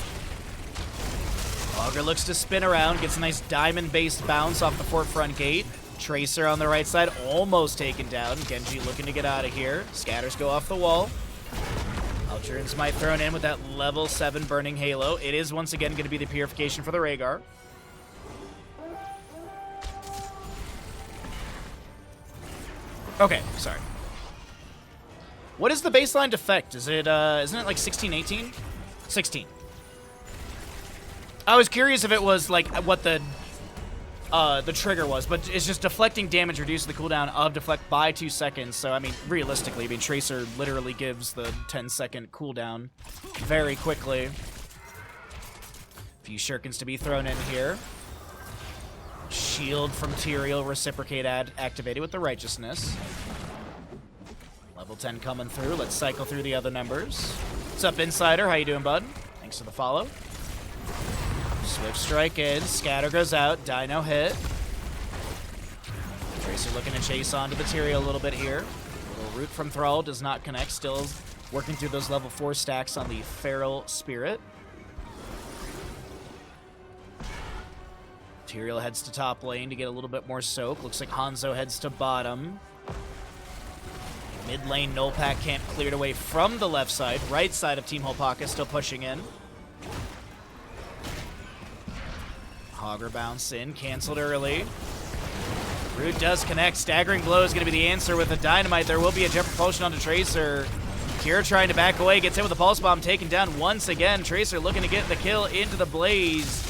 Augur looks to spin around, gets a nice diamond-based bounce off the fort front gate. Tracer on the right side, almost taken down. Genji looking to get out of here. Scatters go off the wall. Eldritch Smite thrown in with that level 7 Burning Halo. It is once again going to be the purification for the Rhaegar. Okay, sorry. What is the baseline defect? Is it, isn't it like 16, 18? 16. I was curious if it was like what the trigger was, but it's just deflecting damage reduces the cooldown of deflect by 2 seconds. So, I mean, realistically, I mean, Tracer literally gives the 10-second cooldown very quickly. A few shurikens to be thrown in here. Shield from Tyrael, reciprocate activated with the Righteousness. Level 10 coming through. Let's cycle through the other numbers. What's up, Insider? How you doing, bud? Thanks for the follow. Swift strike in, scatter goes out, Dynouh hit. Tracer looking to chase onto the Tyrael a little bit here. Little root from Thrall does not connect, still working through those level 4 stacks on the Feral Spirit. Tyrael heads to top lane to get a little bit more soak. Looks like Hanzo heads to bottom. Mid lane, HlopakA camp cleared away from the left side. Right side of Team HlopakA still pushing in. Augur bounce in, canceled early. Root does connect. Staggering blow is going to be the answer with a dynamite. There will be a jet propulsion onto Tracer. Kira trying to back away, gets hit with a pulse bomb, taken down once again. Tracer looking to get the kill into the blaze.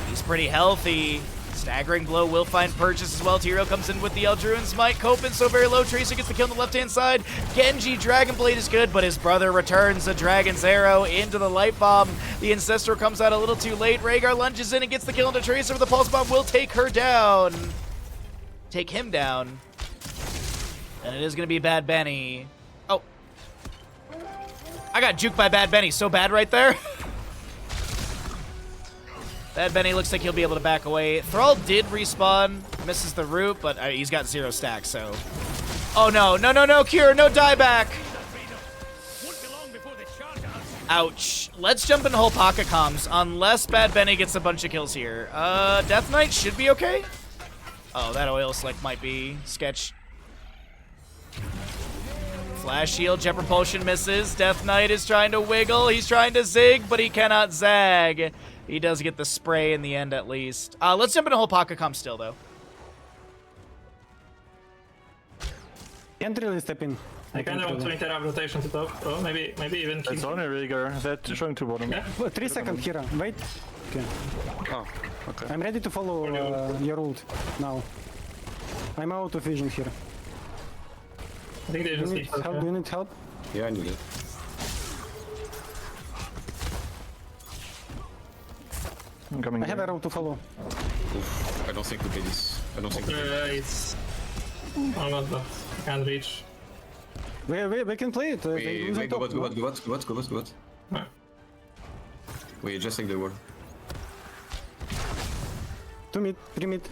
He's pretty healthy. Staggering blow will find purchase as well. Tyrael comes in with the Eldritch Smite. Copen so very low. Tracer gets the kill on the left-hand side. Genji, Dragon Blade is good, but his brother returns the Dragon's Arrow into the Light Bomb. The Ancestor comes out a little too late. Rhaegar lunges in and gets the kill into Tracer, but the Pulse Bomb will take her down. Take him down. And it is going to be Bad Benny. Oh. I got juked by Bad Benny. So bad right there. Bad Benny looks like he'll be able to back away. Thrall did respawn, misses the root, but he's got 0 stacks, so... Oh no, no, no, no, Cure, no dieback! Ouch. Let's jump into HlopakA comms, unless Bad Benny gets a bunch of kills here. Death Knight should be okay? Oh, that oil slick might be sketch. Flash shield, jet propulsion misses. Death Knight is trying to wiggle, he's trying to zig, but he cannot zag. He does get the spray in the end, at least. Let's jump into HlopakA comp still, though. Can't really step in. I kind of want to interrupt rotation to top. Oh, maybe even. It's only Rhaegar. They're showing to bottom. Yeah. 3 seconds, Kira. Wait. Okay. Oh, okay. I'm ready to follow your ult now. I'm out of vision here. I think they just need help. Do you need help? Yeah, I need it. I'm coming. I have arrow to follow. Oof, I don't think we play this. I don't think we play this. it's... Oh, not that. I can't reach. We can play it. Wait, go what? No. Wait, just take the wall. 2 mid, 3 mid.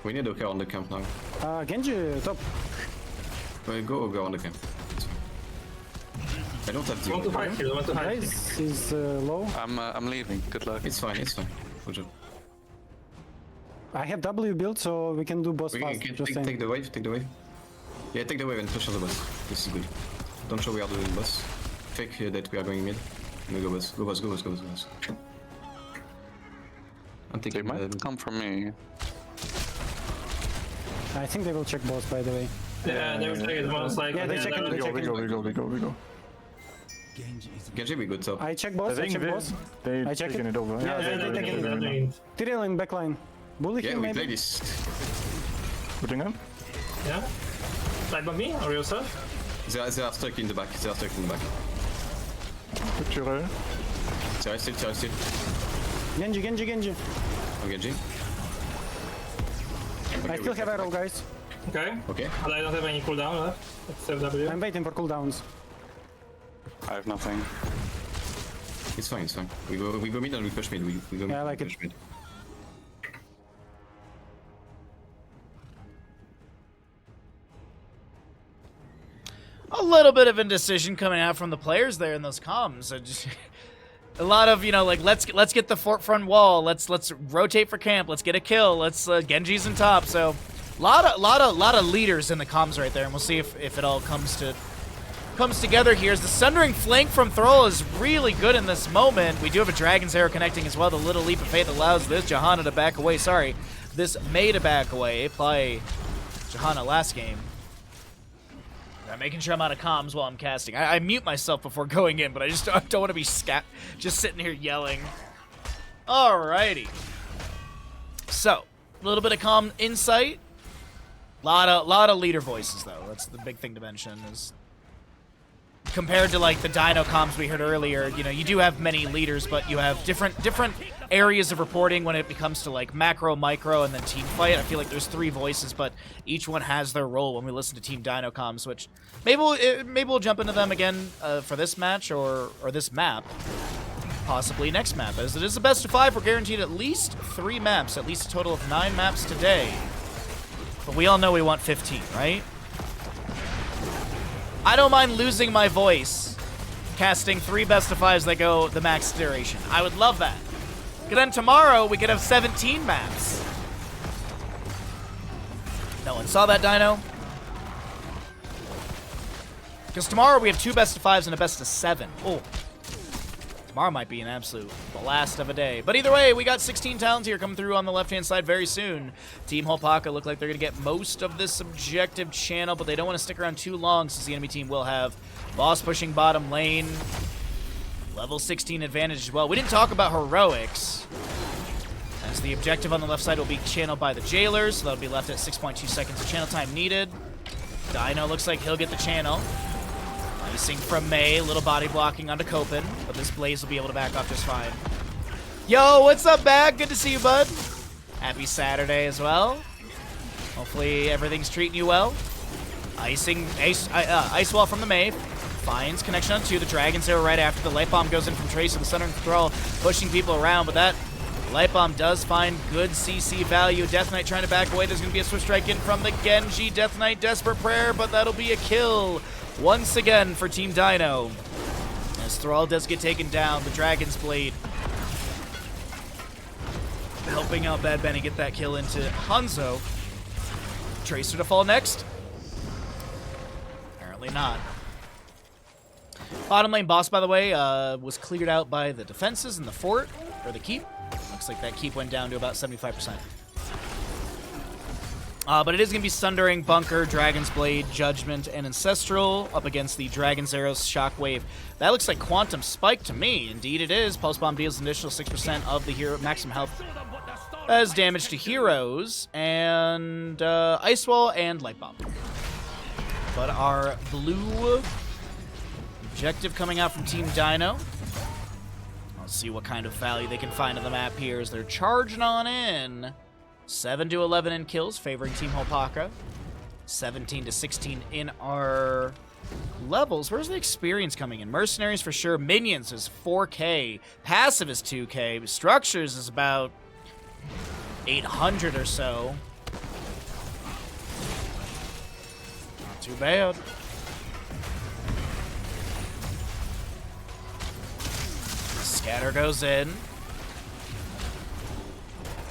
We need to go on the camp now. Genji, top. Wait, go on the camp. I don't have I want to hide here, I want to hide here. Nice is low. I'm leaving. Good luck. It's fine. Good job. I have W built, so we can do boss We fast. can Just take the wave, Yeah, take the wave and push on the boss. This is good. Don't show we are doing boss. Fake that we are going mid. And we go boss. Go boss. I'm taking They might come from me. I think they will check boss, by the way. Yeah, they will check it once, like... Yeah, they check it, We go. Genji, we good top. I check boss, I check boss. They I check taking it. it over. Yeah, they taking it. Tyrael in backline. Bully Yeah, him, we maybe? play this. Putting him. Yeah? Like by me or yourself? They are stuck in the back. Put your Still. Genji. I'm Genji. I still have arrow, guys. Okay. Okay. But I don't have any cooldown left. Except W. I'm waiting for cooldowns. I have nothing. It's fine. We go mid and we push mid. We go mid. Yeah, I like push it. Mid. A little bit of indecision coming out from the players there in those comms. A lot of, you know, like, let's get the front wall. Let's rotate for camp. Let's get a kill. Let's Genji's in top. So, lot of leaders in the comms right there, and we'll see if it all comes together here. As the sundering flank from Thrall is really good in this moment. We do have a Dragon's Arrow connecting as well. The little leap of faith allows this Johanna to back away. Sorry, this Mei to back away. Play Johanna last game. I'm making sure I'm out of comms while I'm casting. I mute myself before going in, but I just don't want to be just sitting here yelling. Alrighty. So, a little bit of comm insight. Lot of leader voices though. That's the big thing to mention is compared to like the Dynouh comms we heard earlier, you know, you do have many leaders, but you have different areas of reporting when it comes to like macro, micro, and then team fight. I feel like there's 3 voices, but each one has their role when we listen to Team Dynouh comms, which maybe we'll jump into them again for this match or this map, possibly next map. As it is the best of 5, we're guaranteed at least 3 maps, at least a total of 9 maps today. But we all know we want 15, right? I don't mind losing my voice casting 3 best of 5s that go the max duration. I would love that. And then tomorrow we could have 17 maps. No one saw that, Dynouh? Because tomorrow we have 2 best of 5s and a best of 7. Oh. Tomorrow might be an absolute blast of a day. But either way, we got 16 talents here coming through on the left-hand side very soon. Team HlopakA look like they're going to get most of this objective channel, but they don't want to stick around too long since the enemy team will have boss pushing bottom lane. Level 16 advantage as well. We didn't talk about heroics, as the objective on the left side will be channeled by the jailers, so that'll be left at 6.2 seconds of channel time needed. Dynouh looks like he'll get the channel. Icing from Mei, a little body blocking onto Copen, but this Blaze will be able to back off just fine. Yo, what's up, Bag? Good to see you, bud. Happy Saturday as well. Hopefully everything's treating you well. Icing, ice wall from the Mei. Finds connection on 2. The Dragon's Arrow right after. The Light Bomb goes in from Tracer. The Center Thrall pushing people around, but that Light Bomb does find good CC value. Death Knight trying to back away. There's going to be a Swift Strike in from the Genji. Death Knight, Desperate Prayer, but that'll be a kill once again for Team Dynouh. As Thrall does get taken down, the Dragon's Blade helping out Bad Benny get that kill into Hanzo. Tracer to fall next? Apparently not. Bottom lane boss, by the way, was cleared out by the defenses in the fort, or the keep. Looks like that keep went down to about 75%. But it is going to be Sundering, Bunker, Dragon's Blade, Judgment, and Ancestral up against the Dragon's Arrows, Shockwave. That looks like Quantum Spike to me. Indeed it is. Pulse Bomb deals an additional 6% of the hero maximum health as damage to heroes, and Ice Wall and Light Bomb. But our blue objective coming out from Team Dynouh. Let's see what kind of value they can find on the map here as they're charging on in. 7 to 11 in kills, favoring Team HlopakA. 17 to 16 in our levels. Where's the experience coming in? Mercenaries for sure. Minions is 4K. Passive is 2K. Structures is about 800 or so. Not too bad. Scatter goes in.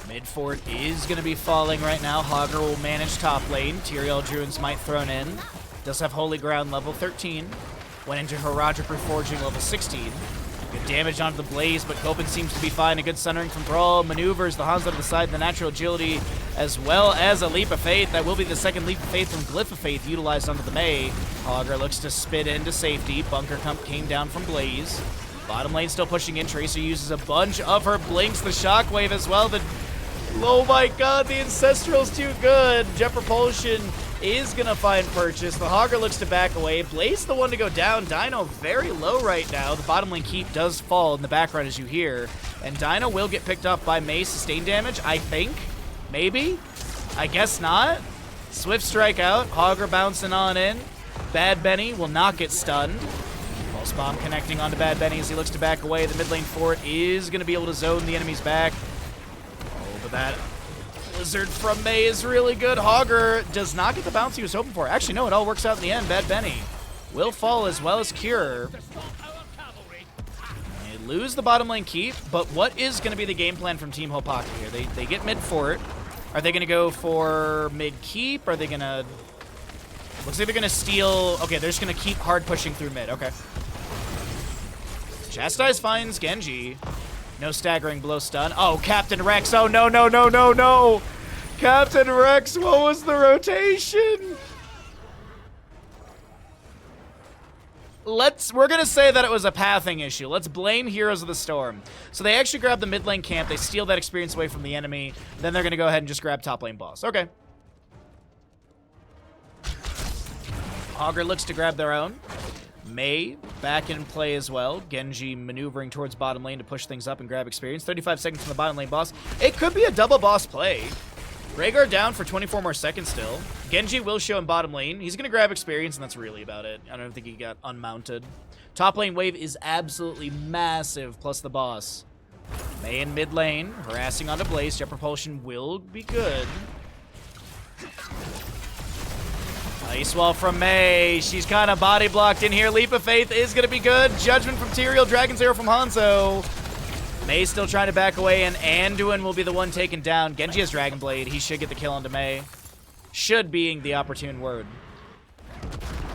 Mid fort is going to be falling right now. Hogger will manage top lane. Tyrael Druid's Might thrown in. Does have Holy Ground level 13. Went into Herodric Reforging level 16. Good damage onto the Blaze, but Copen seems to be fine. A good Sundering from Thrall. Maneuvers the Hanzo to the side, the natural agility, as well as a Leap of Faith. That will be the second Leap of Faith from Glyph of Faith utilized onto the Mei. Hogger looks to spit into safety. Bunker came down from Blaze. Bottom lane still pushing in. Tracer uses a bunch of her blinks. The Shockwave as well. Oh my god, the Ancestral's too good. Jet Propulsion is going to find purchase. The Hogger looks to back away. Blaze the one to go down. Dynouh very low right now. The bottom lane keep does fall in the background as you hear. And Dynouh will get picked up by Mei. Sustain damage, I think. Maybe. I guess not. Swift strike out. Hogger bouncing on in. Bad Benny will not get stunned. Pulse bomb connecting onto Bad Benny as he looks to back away. The mid lane fort is going to be able to zone the enemy's back. Oh, but that Blizzard from Mei is really good. Hogger does not get the bounce he was hoping for. Actually, no, it all works out in the end. Bad Benny will fall as well as Cure. They lose the bottom lane keep, but what is going to be the game plan from Team HlopakA here? They get mid fort. Are they going to go for mid keep? Are they going to... Looks like they're going to steal... Okay, they're just going to keep hard pushing through mid. Okay. Chastise finds Genji. No staggering below stun. Oh, Captain Rex. Oh, no, no, no, no, no. Captain Rex, what was the rotation? We're going to say that it was a pathing issue. Let's blame Heroes of the Storm. So they actually grab the mid lane camp. They steal that experience away from the enemy. Then they're going to go ahead and just grab top lane boss. Okay. Hogger looks to grab their own. Mei back in play as well. Genji maneuvering towards bottom lane to push things up and grab experience. 35 seconds from the bottom lane boss. It could be a double boss play. Rhaegar down for 24 more seconds still. Genji will show in bottom lane. He's going to grab experience, and that's really about it. I don't think he got unmounted. Top lane wave is absolutely massive, plus the boss. Mei in mid lane, harassing onto Blaze. Jet propulsion will be good. Ice wall from Mei. She's kind of body blocked in here. Leap of Faith is going to be good. Judgment from Tyrael. Dragon's Arrow from Hanzo. Mei still trying to back away, and Anduin will be the one taken down. Genji has Dragon Blade. He should get the kill onto Mei. Should being the opportune word.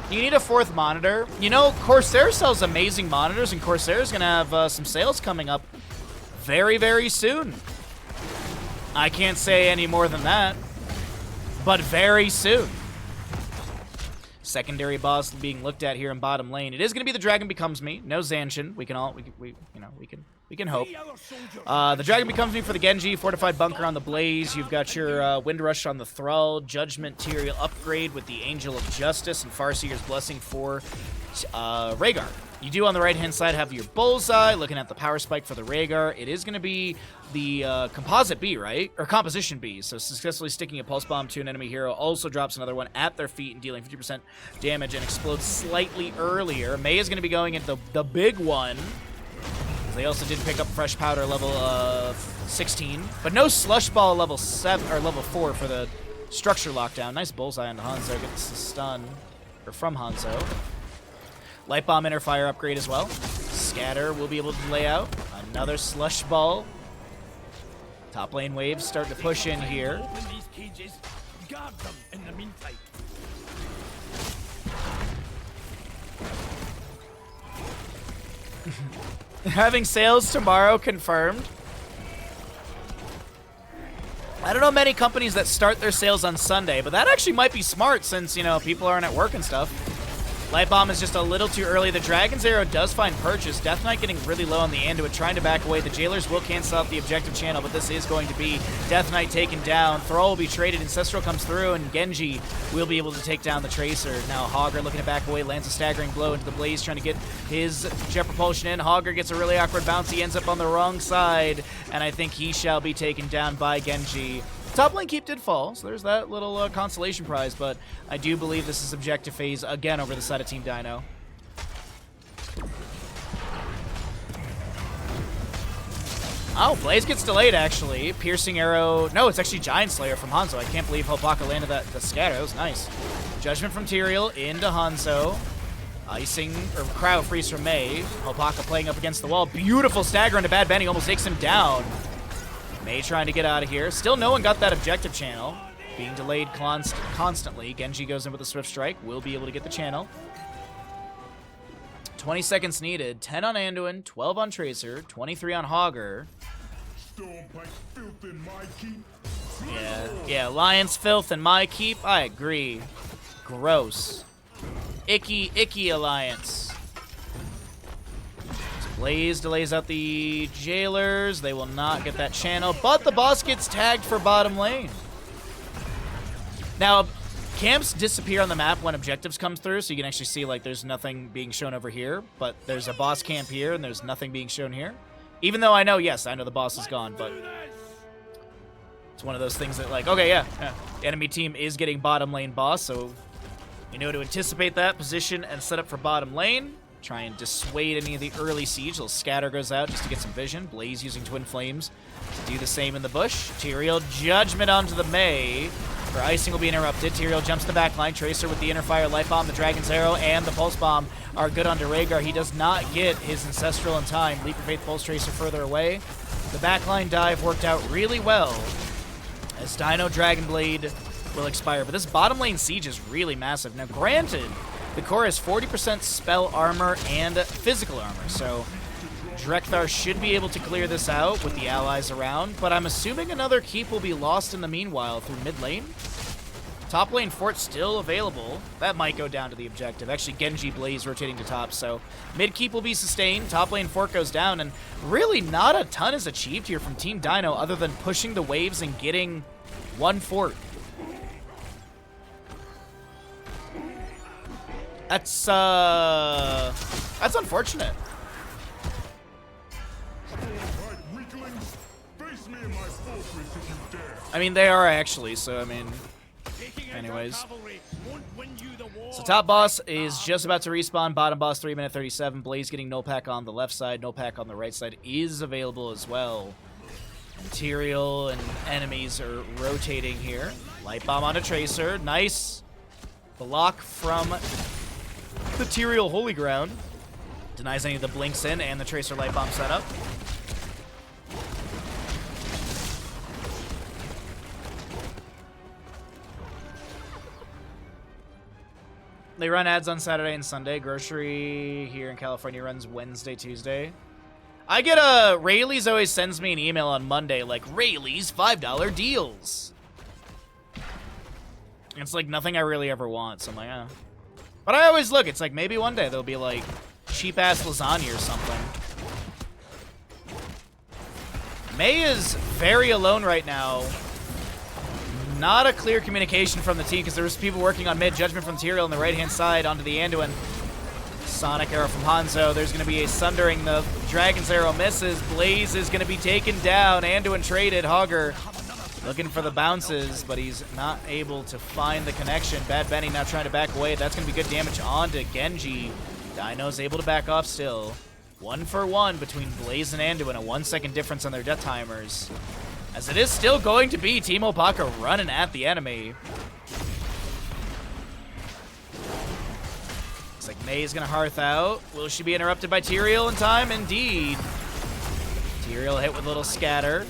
You need a fourth monitor. You know, Corsair sells amazing monitors, and Corsair's going to have some sales coming up very, very soon. I can't say any more than that, but very soon. Secondary boss being looked at here in bottom lane. It is going to be the Dragon Becomes Me. No Zanshin. We can hope. The Dragon Becomes Me for the Genji. Fortified Bunker on the Blaze. You've got your Wind Rush on the Thrall. Judgment Tyrael upgrade with the Angel of Justice and Farseer's Blessing for Rhaegar. You do on the right-hand side have your Bullseye. Looking at the Power Spike for the Rhaegar. It is going to be the Composite B, right? Or Composition B. So successfully sticking a Pulse Bomb to an enemy hero. Also drops another one at their feet and dealing 50% damage and explodes slightly earlier. Mei is going to be going into the big one. They also did pick up Fresh Powder level 16. But no Slush Ball level 7 or level 4 for the Structure Lockdown. Nice Bullseye on Hanzo. Gets the stun or from Hanzo. Light Bomb Inner Fire upgrade as well. Scatter will be able to lay out. Another Slush Ball. Top lane waves start to push in here. Having sales tomorrow confirmed. I don't know many companies that start their sales on Sunday, but that actually might be smart since, you know, people aren't at work and stuff. Light Bomb is just a little too early. The Dragon's Arrow does find purchase. Death Knight getting really low on the Anduin, trying to back away. The Jailers will cancel out the objective channel, but this is going to be Death Knight taken down. Thrall will be traded. Ancestral comes through, and Genji will be able to take down the Tracer. Now Hogger looking to back away, lands a staggering blow into the Blaze, trying to get his Jet Propulsion in. Hogger gets a really awkward bounce. He ends up on the wrong side, and I think he shall be taken down by Genji. Top lane keep did fall, so there's that little consolation prize, but I do believe this is objective phase again over the side of Team Dynouh. Oh, Blaze gets delayed, actually. Piercing Arrow. No, it's actually Giant Slayer from Hanzo. I can't believe HlopakA landed the scatter. That was nice. Judgment from Tyrael into Hanzo. Icing, or Cryo Freeze from Mei. HlopakA playing up against the wall. Beautiful stagger into Bad Benny. Almost takes him down. Mei trying to get out of here. Still no one got that objective channel. Being delayed constantly. Genji goes in with a Swift Strike. Will be able to get the channel. 20 seconds needed. 10 on Anduin, 12 on Tracer, 23 on Hogger. Yeah, Lion's Filth and my keep. I agree. Gross. Icky alliance. Blaze delays out the Jailers. They will not get that channel, but the boss gets tagged for bottom lane. Now, camps disappear on the map when objectives comes through, so you can actually see like there's nothing being shown over here, but there's a boss camp here and there's nothing being shown here. Even though I know the boss is gone, but it's one of those things that like, okay, yeah. Enemy team is getting bottom lane boss, so you know to anticipate that position and set up for bottom lane. Try and dissuade any of the early siege. Little scatter goes out just to get some vision. Blaze using Twin Flames to do the same in the bush. Tyrael Judgment onto the Mei. Her icing will be interrupted. Tyrael jumps the back line. Tracer with the inner fire, Light Bomb, the Dragon's Arrow, and the Pulse Bomb are good onto Rhaegar. He does not get his Ancestral in time. Leap of Faith Pulse Tracer further away. The backline dive worked out really well as Dynouh Dragonblade will expire. But this bottom lane siege is really massive. Now, granted, the core has 40% spell armor and physical armor, so Drekthar should be able to clear this out with the allies around, but I'm assuming another keep will be lost in the meanwhile through mid lane. Top lane fort still available. That might go down to the objective. Actually, Genji Blaze rotating to top, so mid keep will be sustained. Top lane fort goes down, and really not a ton is achieved here from Team Dynouh other than pushing the waves and getting one fort. That's unfortunate. I mean, they are actually, so I mean, anyways. So top boss is just about to respawn. Bottom boss, 3 minute 37. Blaze getting HlopakA on the left side. HlopakA on the right side is available as well. And Tyrael and enemies are rotating here. Light Bomb onto Tracer. Nice block from the Tyrael Holy Ground. Denies any of the blinks in and the Tracer Light Bomb setup. They run ads on Saturday and Sunday. Grocery here in California runs Wednesday, Tuesday. I get Rayleigh's always sends me an email on Monday like, Rayleigh's $5 deals. It's like nothing I really ever want, so I'm like, eh. But I always look, it's like maybe one day there'll be like cheap-ass lasagna or something. Mei is very alone right now. Not a clear communication from the team because there was people working on mid. Judgment from Tyrael on the right-hand side onto the Anduin. Sonic Arrow from Hanzo. There's going to be a Sundering. The Dragon's Arrow misses. Blaze is going to be taken down. Anduin traded. Hogger looking for the bounces, but he's not able to find the connection. Bad Benny now trying to back away. That's going to be good damage onto Genji. Dynouh's able to back off still. 1-for-1 between Blaze and Anduin. A 1-second difference on their death timers. As it is still going to be Team HlopakA running at the enemy. Looks like Mei is going to hearth out. Will she be interrupted by Tyrael in time? Indeed. Tyrael hit with a little scatter.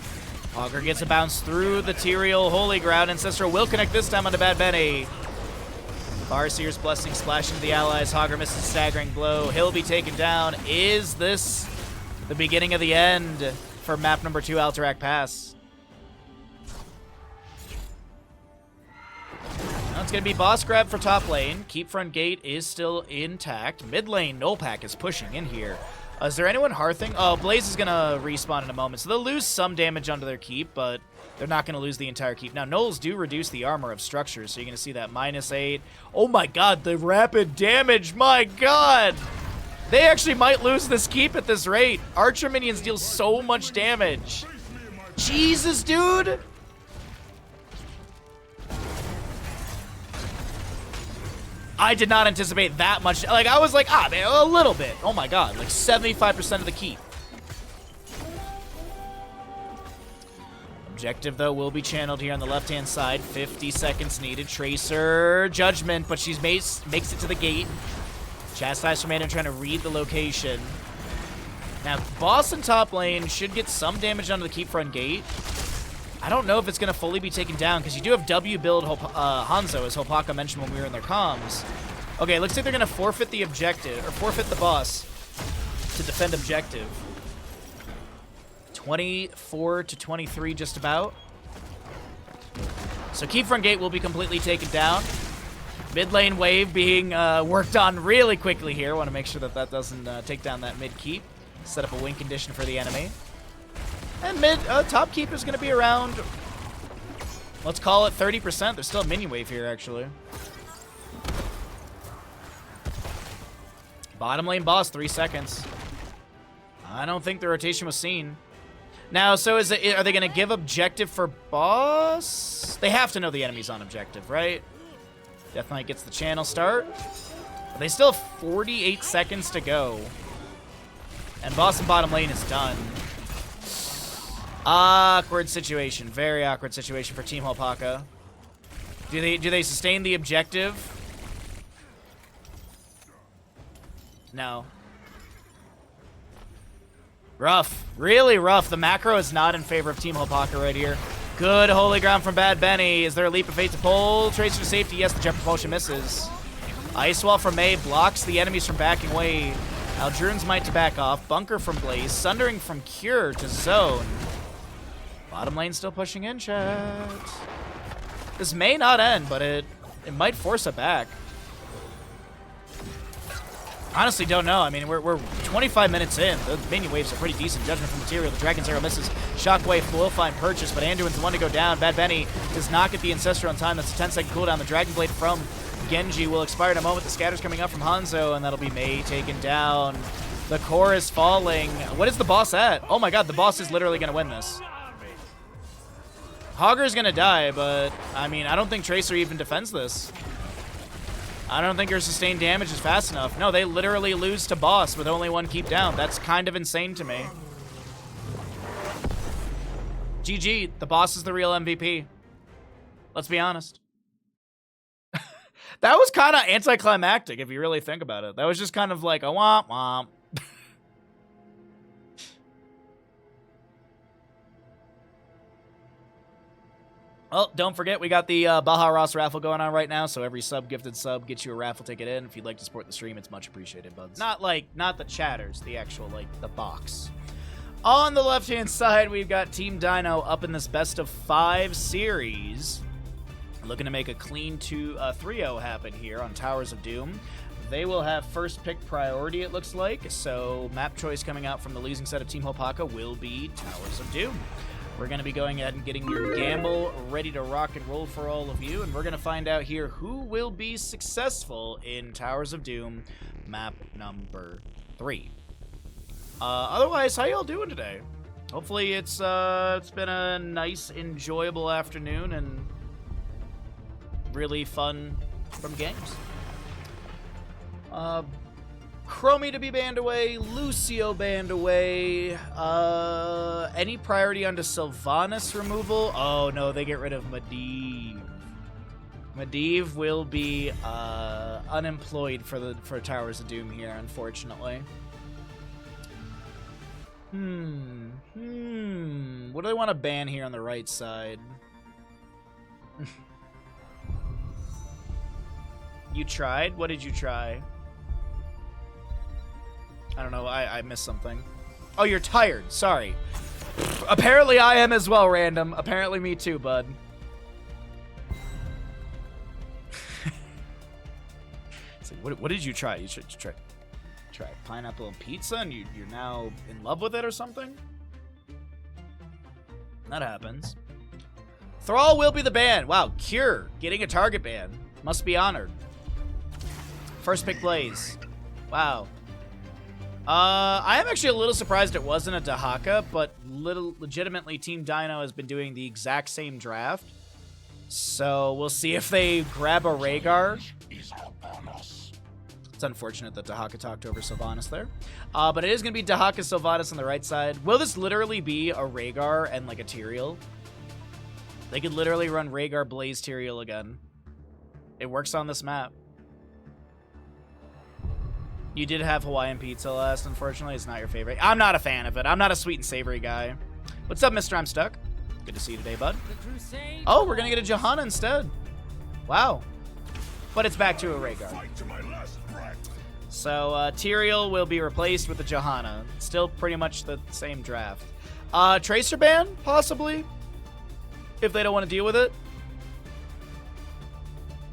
Hogger gets a bounce through the Tyrael Holy Ground. Ancestral will connect this time onto Bad Benny. Farseer's Blessing splashing to the allies. Hogger misses a staggering blow. He'll be taken down. Is this the beginning of the end for map number 2, Alterac Pass? Now it's going to be boss grab for top lane. Keep front gate is still intact. Mid lane, HlopakA is pushing in here. Is there anyone hearthing? Oh, Blaze is going to respawn in a moment. So they'll lose some damage onto their keep, but they're not going to lose the entire keep. Now, Knolls do reduce the armor of structures, so you're going to see that -8. Oh my god, the rapid damage. My god. They actually might lose this keep at this rate. Archer minions deal so much damage. Jesus, dude. I did not anticipate that much. Like, I was like, ah, man, a little bit. Oh my god, like 75% of the keep. Objective, though, will be channeled here on the left-hand side. 50 seconds needed. Tracer, Judgment, but she makes it to the gate. Chastise from Maiden trying to read the location. Now, boss in top lane should get some damage onto the keep front gate. I don't know if it's going to fully be taken down because you do have W build Hanzo, as HlopakA mentioned when we were in their comms. Okay, looks like they're going to forfeit the objective, or forfeit the boss to defend objective. 24 to 23 just about. So keep front gate will be completely taken down. Mid lane wave being worked on really quickly here. Want to make sure that that doesn't take down that mid keep. Set up a win condition for the enemy. And top keep is going to be around Let's call it 30%. There's still a minion wave here, actually. Bottom lane boss, 3 seconds. I don't think the rotation was seen. Now, so is it? Are they going to give objective for boss? They have to know the enemy's on objective, right? Death Knight gets the channel start. But they still have 48 seconds to go. And boss and bottom lane is done. Awkward situation. Very awkward situation for Team HlopakA. Do they sustain the objective? No. Rough. Really rough. The macro is not in favor of Team HlopakA right here. Good holy ground from Bad Benny. Is there a leap of faith to pull? Tracer to safety. Yes, the jet propulsion misses. Ice wall from May blocks the enemies from backing away. Aldruin's might to back off. Bunker from Blaze. Sundering from Cure to zone. Bottom lane still pushing in, chat. This may not end, but it might force it back. Honestly, don't know. I mean, we're 25 minutes in. The minion waves are pretty decent. Judgment from Material. The Dragon's Arrow misses. Shockwave will find purchase, but Anduin's the one to go down. Bad Benny does not get the Ancestor on time. That's a 10-second cooldown. The Dragon Blade from Genji will expire in a moment. The scatter's coming up from Hanzo, and that'll be Mei taken down. The core is falling. What is the boss at? Oh my god, the boss is literally going to win this. Hogger's going to die, but, I mean, I don't think Tracer even defends this. I don't think her sustained damage is fast enough. No, they literally lose to boss with only 1 keep down. That's kind of insane to me. GG, the boss is the real MVP. Let's be honest. That was kind of anticlimactic if you really think about it. That was just kind of like a womp womp. Well, don't forget, we got the Baja Ross raffle going on right now, so every gifted sub gets you a raffle ticket in. If you'd like to support the stream, it's much appreciated, buds. Not the chatters, the actual, like, the box. On the left-hand side, we've got Team Dynouh up in this best-of-5 series. Looking to make a clean 3-0 happen here on Towers of Doom. They will have first pick priority, it looks like, so map choice coming out from the losing set of Team HlopakA will be Towers of Doom. We're going to be going ahead and getting your gamble ready to rock and roll for all of you, and we're going to find out here who will be successful in Towers of Doom map number 3. Otherwise, how y'all doing today? Hopefully it's been a nice, enjoyable afternoon and really fun from games. Chromie to be banned away, Lucio banned away, any priority onto Sylvanas removal? Oh no, they get rid of Medivh. Medivh will be unemployed for Towers of Doom here, unfortunately. What do they want to ban here on the right side? You tried? What did you try? I don't know. I missed something. Oh, you're tired. Sorry. Apparently I am as well, Random. Apparently me too, bud. So what did you try? You should try pineapple and pizza, and you're now in love with it or something? That happens. Thrall will be the ban. Wow, Cure getting a target ban. Must be honored. First pick Blaze. Wow. I am actually a little surprised it wasn't a Dahaka, but legitimately Team Dynouh has been doing the exact same draft. So we'll see if they grab a Rhaegar. It's unfortunate that Dahaka talked over Sylvanas there. But it is going to be Dahaka Sylvanas on the right side. Will this literally be a Rhaegar and like a Tyrael? They could literally run Rhaegar, Blaze, Tyrael again. It works on this map. You did have Hawaiian pizza last, unfortunately. It's not your favorite. I'm not a fan of it. I'm not a sweet and savory guy. What's up, Mr. I'm Stuck? Good to see you today, bud. Oh, we're going to get a Johanna instead. Wow. But it's back to a Rhaegar. So, Tyrael will be replaced with the Johanna. Still pretty much the same draft. Tracer ban, possibly. If they don't want to deal with it.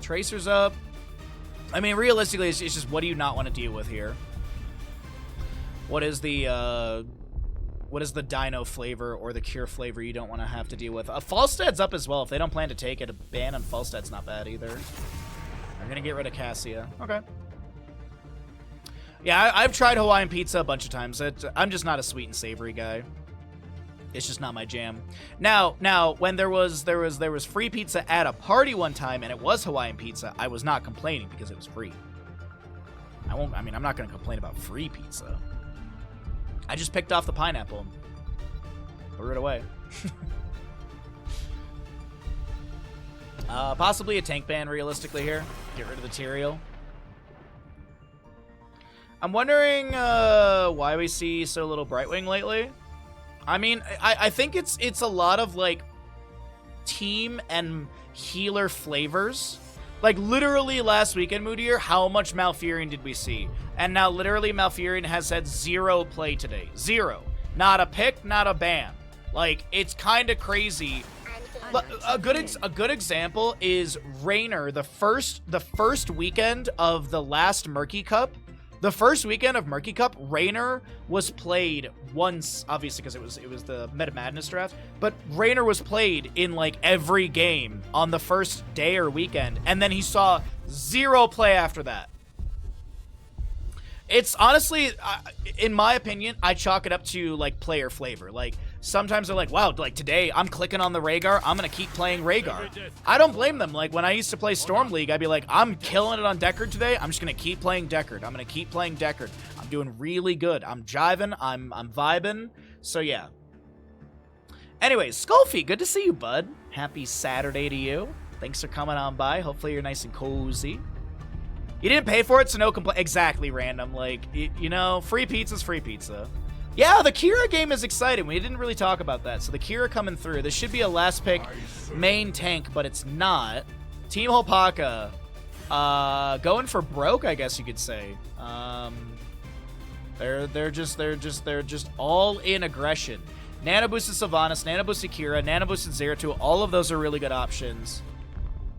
Tracer's up. I mean, realistically, it's just what do you not want to deal with here? What is the What is the Dynouh flavor or the Cure flavor you don't want to have to deal with? Falstead's up as well. If they don't plan to take it, a ban on Falstead's not bad either. I'm going to get rid of Cassia. Okay. Yeah, I've tried Hawaiian pizza a bunch of times. I'm just not a sweet and savory guy. It's just not my jam. Now, when there was free pizza at a party one time and it was Hawaiian pizza, I was not complaining because it was free. I'm not going to complain about free pizza. I just picked off the pineapple and threw it away. Possibly a tank ban realistically here. Get rid of the Tyrael. I'm wondering why we see so little Brightwing lately. I mean, I think it's a lot of like team and healer flavors. Like literally last weekend, Moodier, how much Malfurion did we see? And now literally Malfurion has had 0 play today. 0. Not a pick, not a ban. Like it's kind of crazy. A good example is Raynor. The first weekend of the last Murky Cup. The first weekend of Murky Cup, Raynor was played once, obviously because it was the Meta Madness draft, but Raynor was played in like every game on the first day or weekend, and then he saw 0 play after that. It's honestly, in my opinion, I chalk it up to like player flavor. Like sometimes they're like, wow, like today I'm clicking on the Rhaegar, I'm gonna keep playing Rhaegar. I don't blame them. Like when I used to play Storm League, I'd be like, I'm killing it on Deckard today, I'm just gonna keep playing Deckard. I'm gonna keep playing Deckard. I'm doing really good. I'm jiving, I'm vibing. So yeah. Anyways, Skullfeet, good to see you, bud. Happy Saturday to you. Thanks for coming on by. Hopefully you're nice and cozy. You didn't pay for it, so no complaint. Exactly, random. Like, you know, free pizza's free pizza. Yeah, the Kira game is exciting. We didn't really talk about that. So the Kira coming through. This should be a last pick main tank, but it's not. Team HlopakA going for broke, I guess you could say. They're just all in aggression. Nano boosted Sylvanas, Nano boosted Kira, Nano boosted Zeratul. All of those are really good options.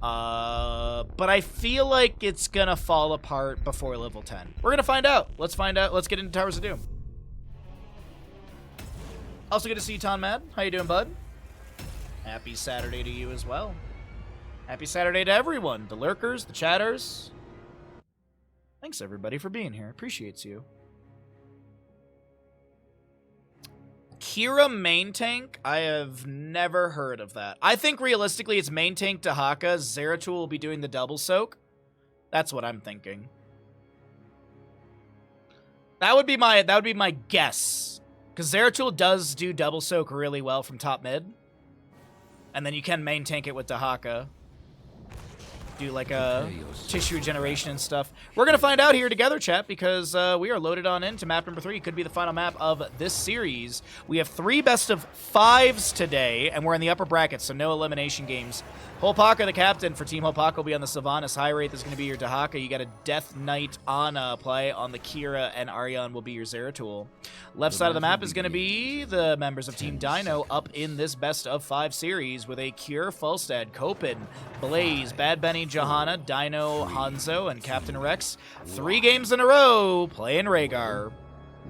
But I feel like it's gonna fall apart before level 10. We're gonna find out. Let's find out. Let's get into Towers of Doom. Also good to see you, Ton Mad. How you doing, bud? Happy Saturday to you as well. Happy Saturday to everyone. The lurkers, the chatters. Thanks, everybody, for being here. Appreciates you. Kira main tank? I have never heard of that. I think realistically it's main tank HlopakA. Zeratul will be doing the double soak. That's what I'm thinking. That would be my guess. Because Zeratul does do double soak really well from top mid. And then you can main tank it with HlopakA. Do like a tissue regeneration and stuff. We're going to find out here together, chat, because we are loaded on into map number 3. Could be the final map of this series. We have 3 best of 5s today, and we're in the upper brackets, so no elimination games. HlopakA, the captain for Team HlopakA, will be on the Sylvanas. High Wraith is going to be your HlopakA. You got a Death Knight Ana play on the Kira, and Aryan will be your Zeratul. Left side of the map is going to be the members of Team Dynouh up in this best of 5 series with a Cure, Fulstead, Copen, Blaze, Bad Benny, Johanna, Dynouh, Hanzo, and Captain Rex. 3 games in a row playing Rhaegar.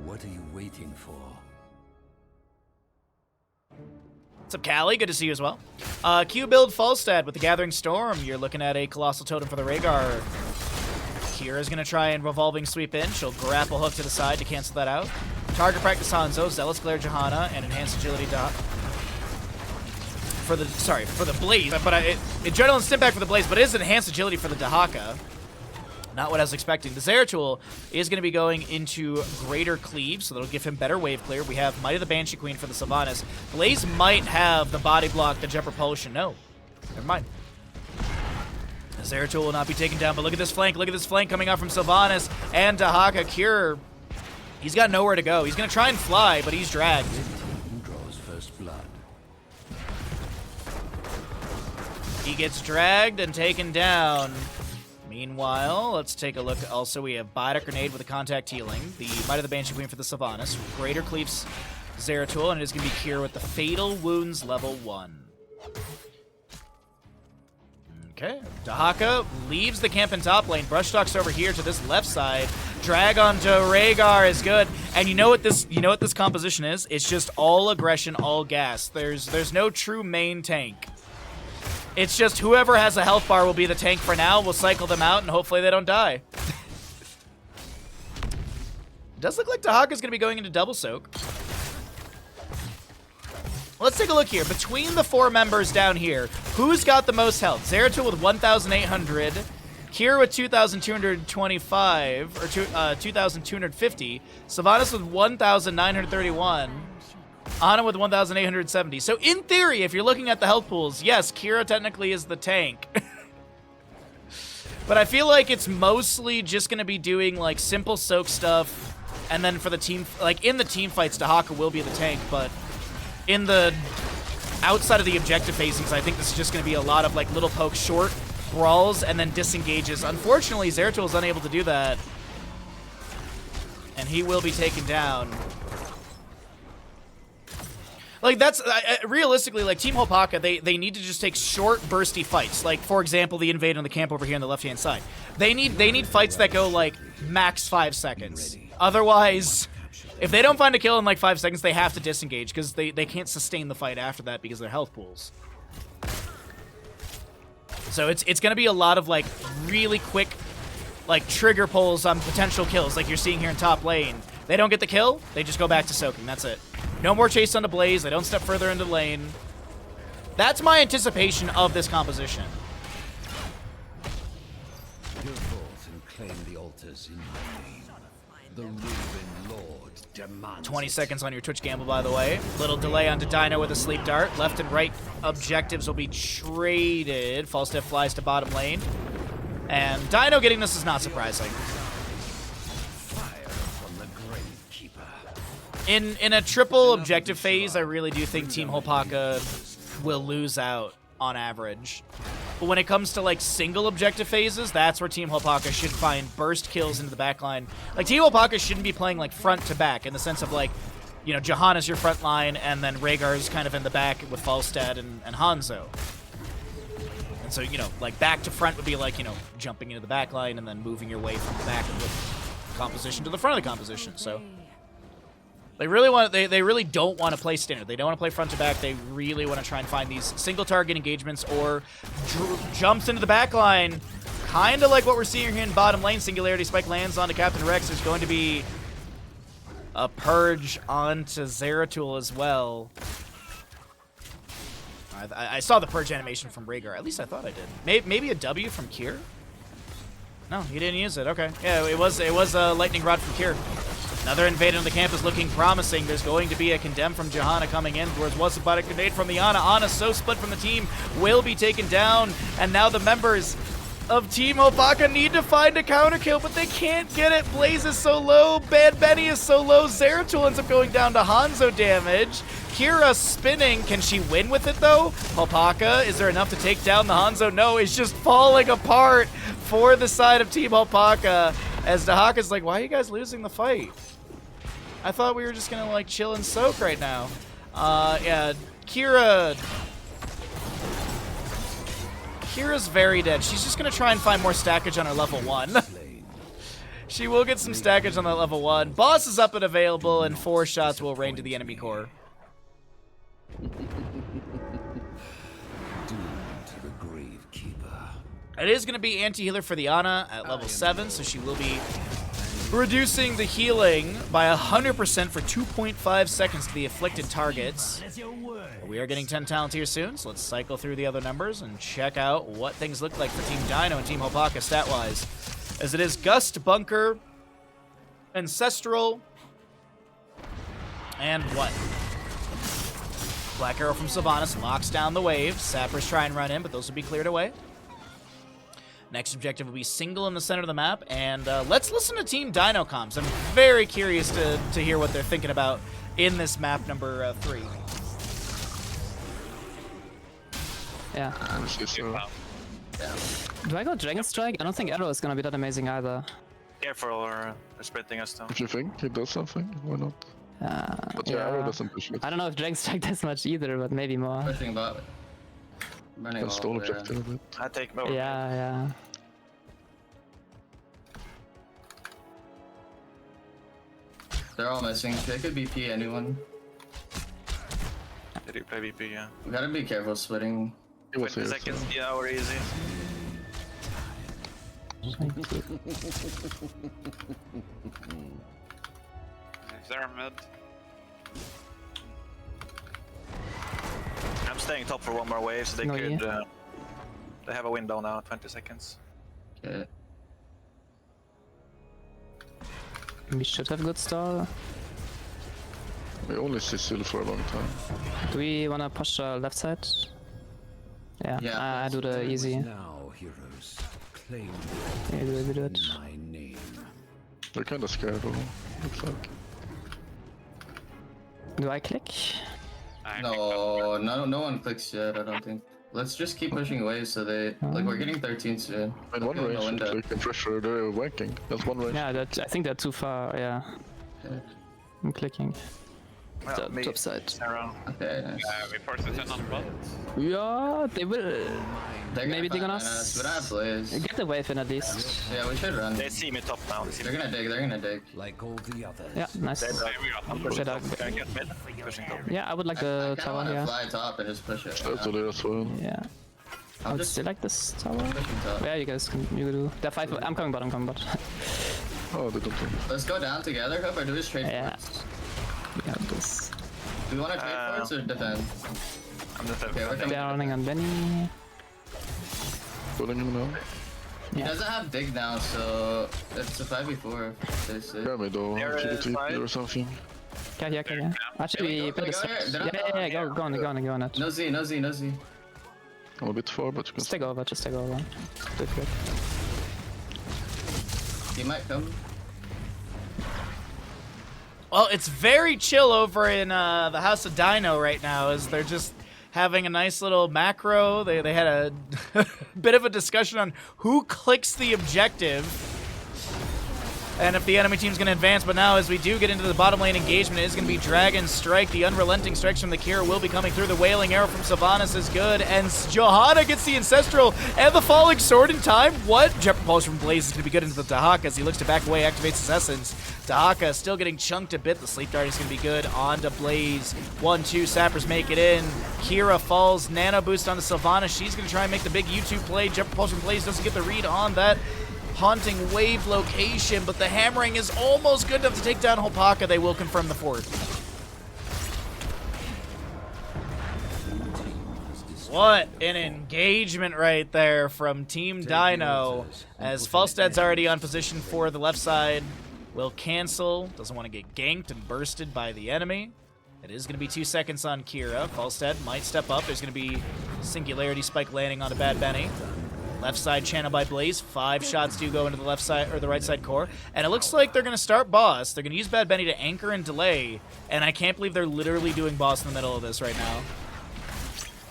What are you waiting for? What's up, Callie? Good to see you as well. Q build Falstad with the Gathering Storm. You're looking at a Colossal Totem for the Rhaegar. Kira's going to try and Revolving Sweep in. She'll grapple hook to the side to cancel that out. Target Practice Hanzo, Zealous Glare Johanna, and Enhanced Agility for the Blaze. But Adrenaline Stim Pack for the Blaze, but it is Enhanced Agility for the HlopakA. Not what I was expecting. The Zeratul is going to be going into Greater Cleave, so that'll give him better wave clear. We have Might of the Banshee Queen for the Sylvanas. Blaze might have the body block, the Jet Propulsion. No. Never mind. The Zeratul will not be taken down, but look at this flank. Look at this flank coming out from Sylvanas and HlopakA. Cure, he's got nowhere to go. He's going to try and fly, but he's dragged. Draws first blood. He gets dragged and taken down. Meanwhile, let's take a look. Also, we have Biotic Grenade with a contact healing. The Might of the Banshee Queen for the Sylvanas. Greater Cleaves Zeratul, and it is going to be Cure with the Fatal Wounds level 1. Okay, HlopakA leaves the camp in top lane. Brushstock's over here to this left side. Drag onto Rhaegar is good. And you know what this composition is? It's just all aggression, all gas. There's no true main tank. It's just whoever has a health bar will be the tank for now. We'll cycle them out and hopefully they don't die. It does look like HlopakA's gonna be going into double soak. Let's take a look here. Between the 4 members down here, who's got the most health? Zeratul with 1,800, Kira with 2,225, or 2,250, Sylvanas with 1,931, Ana with 1,870. So in theory, if you're looking at the health pools, yes, Kira technically is the tank. But I feel like it's mostly just going to be doing like simple soak stuff, and then for the team, like in the team fights, HlopakA will be the tank, but in the outside of the objective phasings, I think this is just going to be a lot of like little poke short brawls and then disengages. Unfortunately, Zeratul is unable to do that, and he will be taken down. Like that's realistically, like Team HlopakA, they need to just take short, bursty fights. Like for example, the invade on the camp over here on the left-hand side. They need fights that go like max 5 seconds. Otherwise, if they don't find a kill in like 5 seconds, they have to disengage because they can't sustain the fight after that because of their health pools. So it's gonna be a lot of like really quick, like trigger pulls on potential kills, like you're seeing here in top lane. They don't get the kill, they just go back to soaking. That's it. No more chase onto Blaze. They don't step further into the lane. That's my anticipation of this composition. Go forth and claim the altars in my name. The Raven Lord demands 20 seconds on your Twitch gamble, by the way. Little delay onto Dynouh with a sleep dart. Left and right objectives will be traded. False Step flies to bottom lane. And Dynouh getting this is not surprising. fire from the Gravekeeper. In a triple objective phase, I really do think Team HlopakA will lose out on average. But when it comes to like single objective phases, that's where Team HlopakA should find burst kills into the backline. Like Team HlopakA shouldn't be playing like front to back in the sense of like, you know, Jahan is your front line and then Rhaegar's kind of in the back with Falstad and Hanzo. And so, you know, like back to front would be like, you know, jumping into the back line and then moving your way from the back of the composition to the front of the composition. So they really don't want to play standard. They don't want to play front to back. They really want to try and find these single target engagements or jumps into the back line. Kind of like what we're seeing here in bottom lane. Singularity Spike lands onto Captain Rex. There's going to be a purge onto Zeratul as well. I saw the purge animation from Rhaegar. At least I thought I did. Maybe a W from Kier? No, he didn't use it. Okay. Yeah, it was a lightning rod from Kier. Another invader on the camp is looking promising. There's going to be a condemn from Johanna coming in, whereas was about a grenade from the Ana. Ana so split from the team, will be taken down, and now the members of Team HlopakA need to find a counter kill, but they can't get it. Blaze is so low, Bad Benny is so low, Zeratul ends up going down to Hanzo damage. Kira spinning, can she win with it though? HlopakA, is there enough to take down the Hanzo? No, it's just falling apart for the side of Team HlopakA, as Dahaka's like, why are you guys losing the fight? I thought we were just gonna like chill and soak right now. Yeah, Kira's very dead. She's just gonna try and find more stackage on her level 1. She will get some stackage on that level 1. Boss is up and available, and 4 shots will rain to the enemy core. It is gonna be anti-healer for the Ana at level 7, so she will be reducing the healing by 100% for 2.5 seconds to the afflicted targets. We are getting 10 talent here soon, so let's cycle through the other numbers and check out what things look like for Team Dynouh and Team HlopakA stat-wise. As it is Gust, Bunker, Ancestral, and what? Black Arrow from Sylvanas locks down the wave. Sappers try and run in, but those will be cleared away. Next objective will be single in the center of the map, and let's listen to Team Dynouh comms. I'm very curious to hear what they're thinking about in this map number 3. Yeah. Do I go Dragon Strike? I don't think Arrow is gonna be that amazing either. Careful, or they're splitting us though. If you think he does something, why not? But yeah. Arrow doesn't push it. I don't know if Dragon Strike does much either, but maybe more. Pushing about it. Running Let's all stall the way around. objective a bit. I take more. Yeah. They're all missing. They could BP anyone. They do play VP, yeah. We gotta be careful splitting. He was 20 here, seconds, so. yeah, we're easy. If they're mid, I'm staying top for one more wave, so they No, could. yeah. They have a window now, 20 seconds. Okay. We should have good stall. We only see Syl for a long time. Do we wanna push the left side? Yeah, Yeah. I do the easy. Now, heroes, claim Yeah, we do it. my name. They're kinda scared though, looks like. Do I click? I think No one clicks yet, I don't think. Let's just keep pushing away so they... Like, we're getting 13 soon. I mean, one Okay, range no is window. like in pressure, they're wanking. That's one range. Yeah, I think they're too far, yeah. Okay. I'm clicking. Well, me, Top side. around. Okay, nice. we force it in on bot. Yeah, they will. Maybe they're gonna us. We don't have Blaze. get the wave in at least. Yeah, we should run. They see me top now. They see They're me. gonna dig. Like all the others. Yeah, nice. I'm pushing Should top. I- Can I get mid? Pushing top. Yeah, I would like the I kinda tower wanna here. fly top and just push it. That's there as well. Yeah. I I'm would just still like this tower. pushing top. Yeah, you guys can do. They're 5. I'm coming bot. Oh, they don't. Let's go down together, Cup, or do we just trade Yeah. forts? We got this. Do we wanna trade forts or defend? I'm the third. Okay, we're coming. They're running on Benny. Pulling him now. He doesn't have dig now, so it's a 5v4. They say. Grab me though, There keep is it five. or something. Yeah. Actually, we put Go this. here, Yeah, they're not yeah, here. go on it. No Z. I'm a bit far, but you can Just take over. Do it quick. He might come. Well, it's very chill over in the House of Dynouh right now, as they're just having a nice little macro. They had a bit of a discussion on who clicks the objective and if the enemy team's going to advance. But now, as we do get into the bottom lane engagement, it is going to be Dragon Strike. The unrelenting strikes from the Kira will be coming through. The Wailing Arrow from Sylvanas is good, and Johanna gets the Ancestral and the Falling Sword in time. What? Jet Propulsion from Blaze is going to be good into the Dahaka as he looks to back away, activates his Essence. Dahaka still getting chunked a bit. The Sleep Dart is going to be good. On to Blaze. 1-2, Sappers make it in. Kira falls. Nano boost on the Sylvanas. She's going to try and make the big U2 play. Jet Propulsion Blaze doesn't get the read on that haunting wave location, but the hammering is almost good enough to take down HlopakA. They will confirm the fort. What an engagement right there from Team Dynouh, as Falstad's already on position for the left side. Will cancel, doesn't want to get ganked and bursted by the enemy. It is going to be 2 seconds on Kira. Falstad might step up. There's going to be Singularity Spike landing on a Bad Benny. Left side channel by Blaze. 5 shots do go into the left side or the right side core. And it looks like they're going to start boss. They're going to use Bad Benny to anchor and delay. And I can't believe they're literally doing boss in the middle of this right now.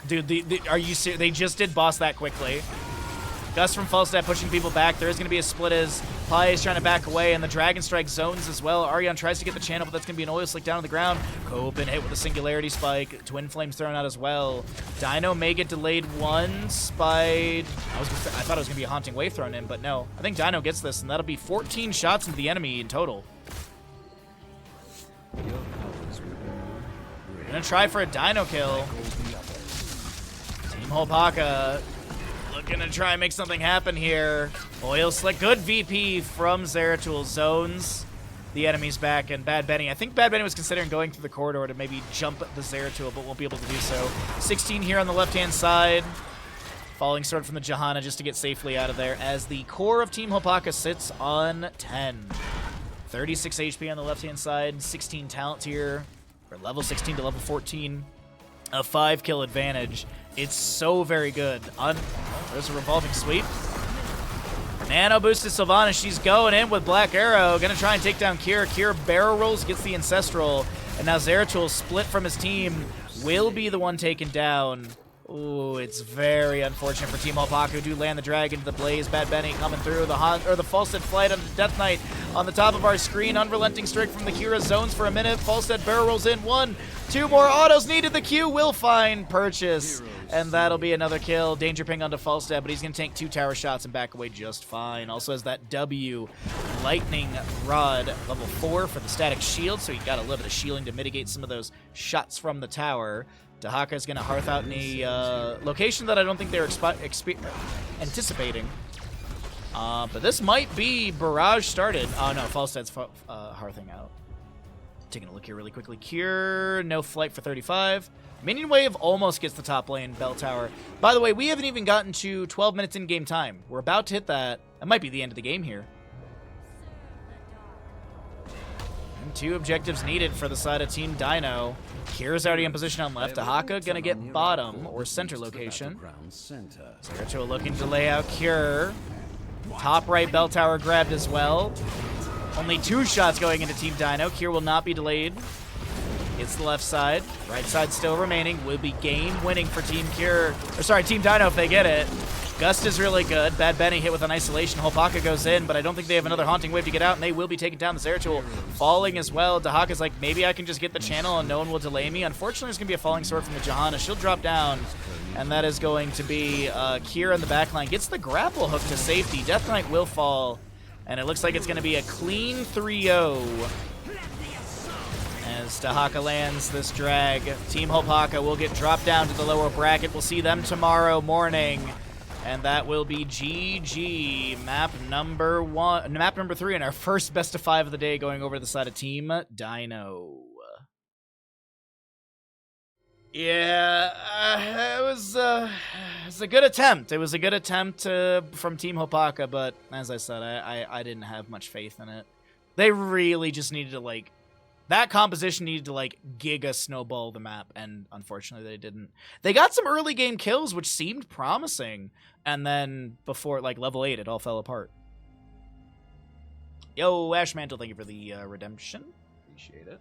Dude, are you serious? They just did boss that quickly. Gus from Falstad pushing people back. There is going to be a split as Pai is trying to back away, and the Dragon Strike zones as well. Arion tries to get the channel, but that's going to be an oil slick down on the ground. Copen hit with a Singularity Spike. Twin Flames thrown out as well. Dynouh may get delayed once by... I thought it was going to be a Haunting Wave thrown in, but no. I think Dynouh gets this, and that'll be 14 shots into the enemy in total. Gonna try for a Dynouh kill. Team HlopakA looking to try and make something happen here. Oil Slick, good VP from Zeratul, zones the enemies back, and Bad Benny. I think Bad Benny was considering going through the corridor to maybe jump the Zeratul, but won't be able to do so. 16 here on the left-hand side. Falling Sword from the Johanna just to get safely out of there, as the core of Team HlopakA sits on 10. 36 HP on the left-hand side, 16 talent tier, or level 16 to level 14. A 5-kill advantage. It's so very good. There's a revolving sweep. Nano boosted Sylvanas. She's going in with Black Arrow. Gonna try and take down Kira. Kira barrel rolls, gets the Ancestral. And now Zeratul, split from his team, will be the one taken down. Ooh, it's very unfortunate for Team HlopakA, who do land the drag into the Blaze. Bad Benny coming through the Falstead flight on the Death Knight on the top of our screen. Unrelenting strike from the Kira zones for a minute. Falstead barrel rolls in. 1, 2 more autos needed. The Q will find purchase, and that'll be another kill. Danger ping onto Falstead, but he's going to tank 2 tower shots and back away just fine. Also has that W Lightning Rod level 4 for the static shield, so he got a little bit of shielding to mitigate some of those shots from the tower. HlopakA is going to hearth out in a location that I don't think they're anticipating. But this might be Barrage started. Oh no, Falstead's hearthing out. Taking a look here really quickly. Cure, no flight for 35. Minion Wave almost gets the top lane, Bell Tower. By the way, we haven't even gotten to 12 minutes in game time. We're about to hit that. That might be the end of the game here. And 2 objectives needed for the side of Team Dynouh. Kira's already in position on left. HlopakA gonna get bottom or center location. Zeratul looking to lay out Cure. Top right Bell Tower grabbed as well. Only 2 shots going into Team Dynouh. Cure will not be delayed. It's the left side. Right side still remaining. Will be game winning for Team Cure. Or sorry, Team Dynouh if they get it. Gust is really good. Bad Benny hit with an isolation. HlopakA goes in, but I don't think they have another Haunting Wave to get out, and they will be taking down the Zeratul. Falling as well. HlopakA's like, maybe I can just get the channel and no one will delay me. Unfortunately, there's going to be a falling sword from the Johanna. She'll drop down, and that is going to be Kira in the backline. Gets the grapple hook to safety. Death Knight will fall, and it looks like it's going to be a clean 3-0. As HlopakA lands this drag, Team HlopakA will get dropped down to the lower bracket. We'll see them tomorrow morning. And that will be GG, map number 3, and our first best of 5 of the day going over to the side of Team Dynouh. Yeah, it was a good attempt. It was a good attempt from Team HlopakA, but as I said, I didn't have much faith in it. They really just needed to, like, that composition needed to, like, giga snowball the map, and unfortunately they didn't. They got some early game kills, which seemed promising, and then before, like, level 8, it all fell apart. Yo, Ash Mantle, thank you for the redemption. Appreciate it.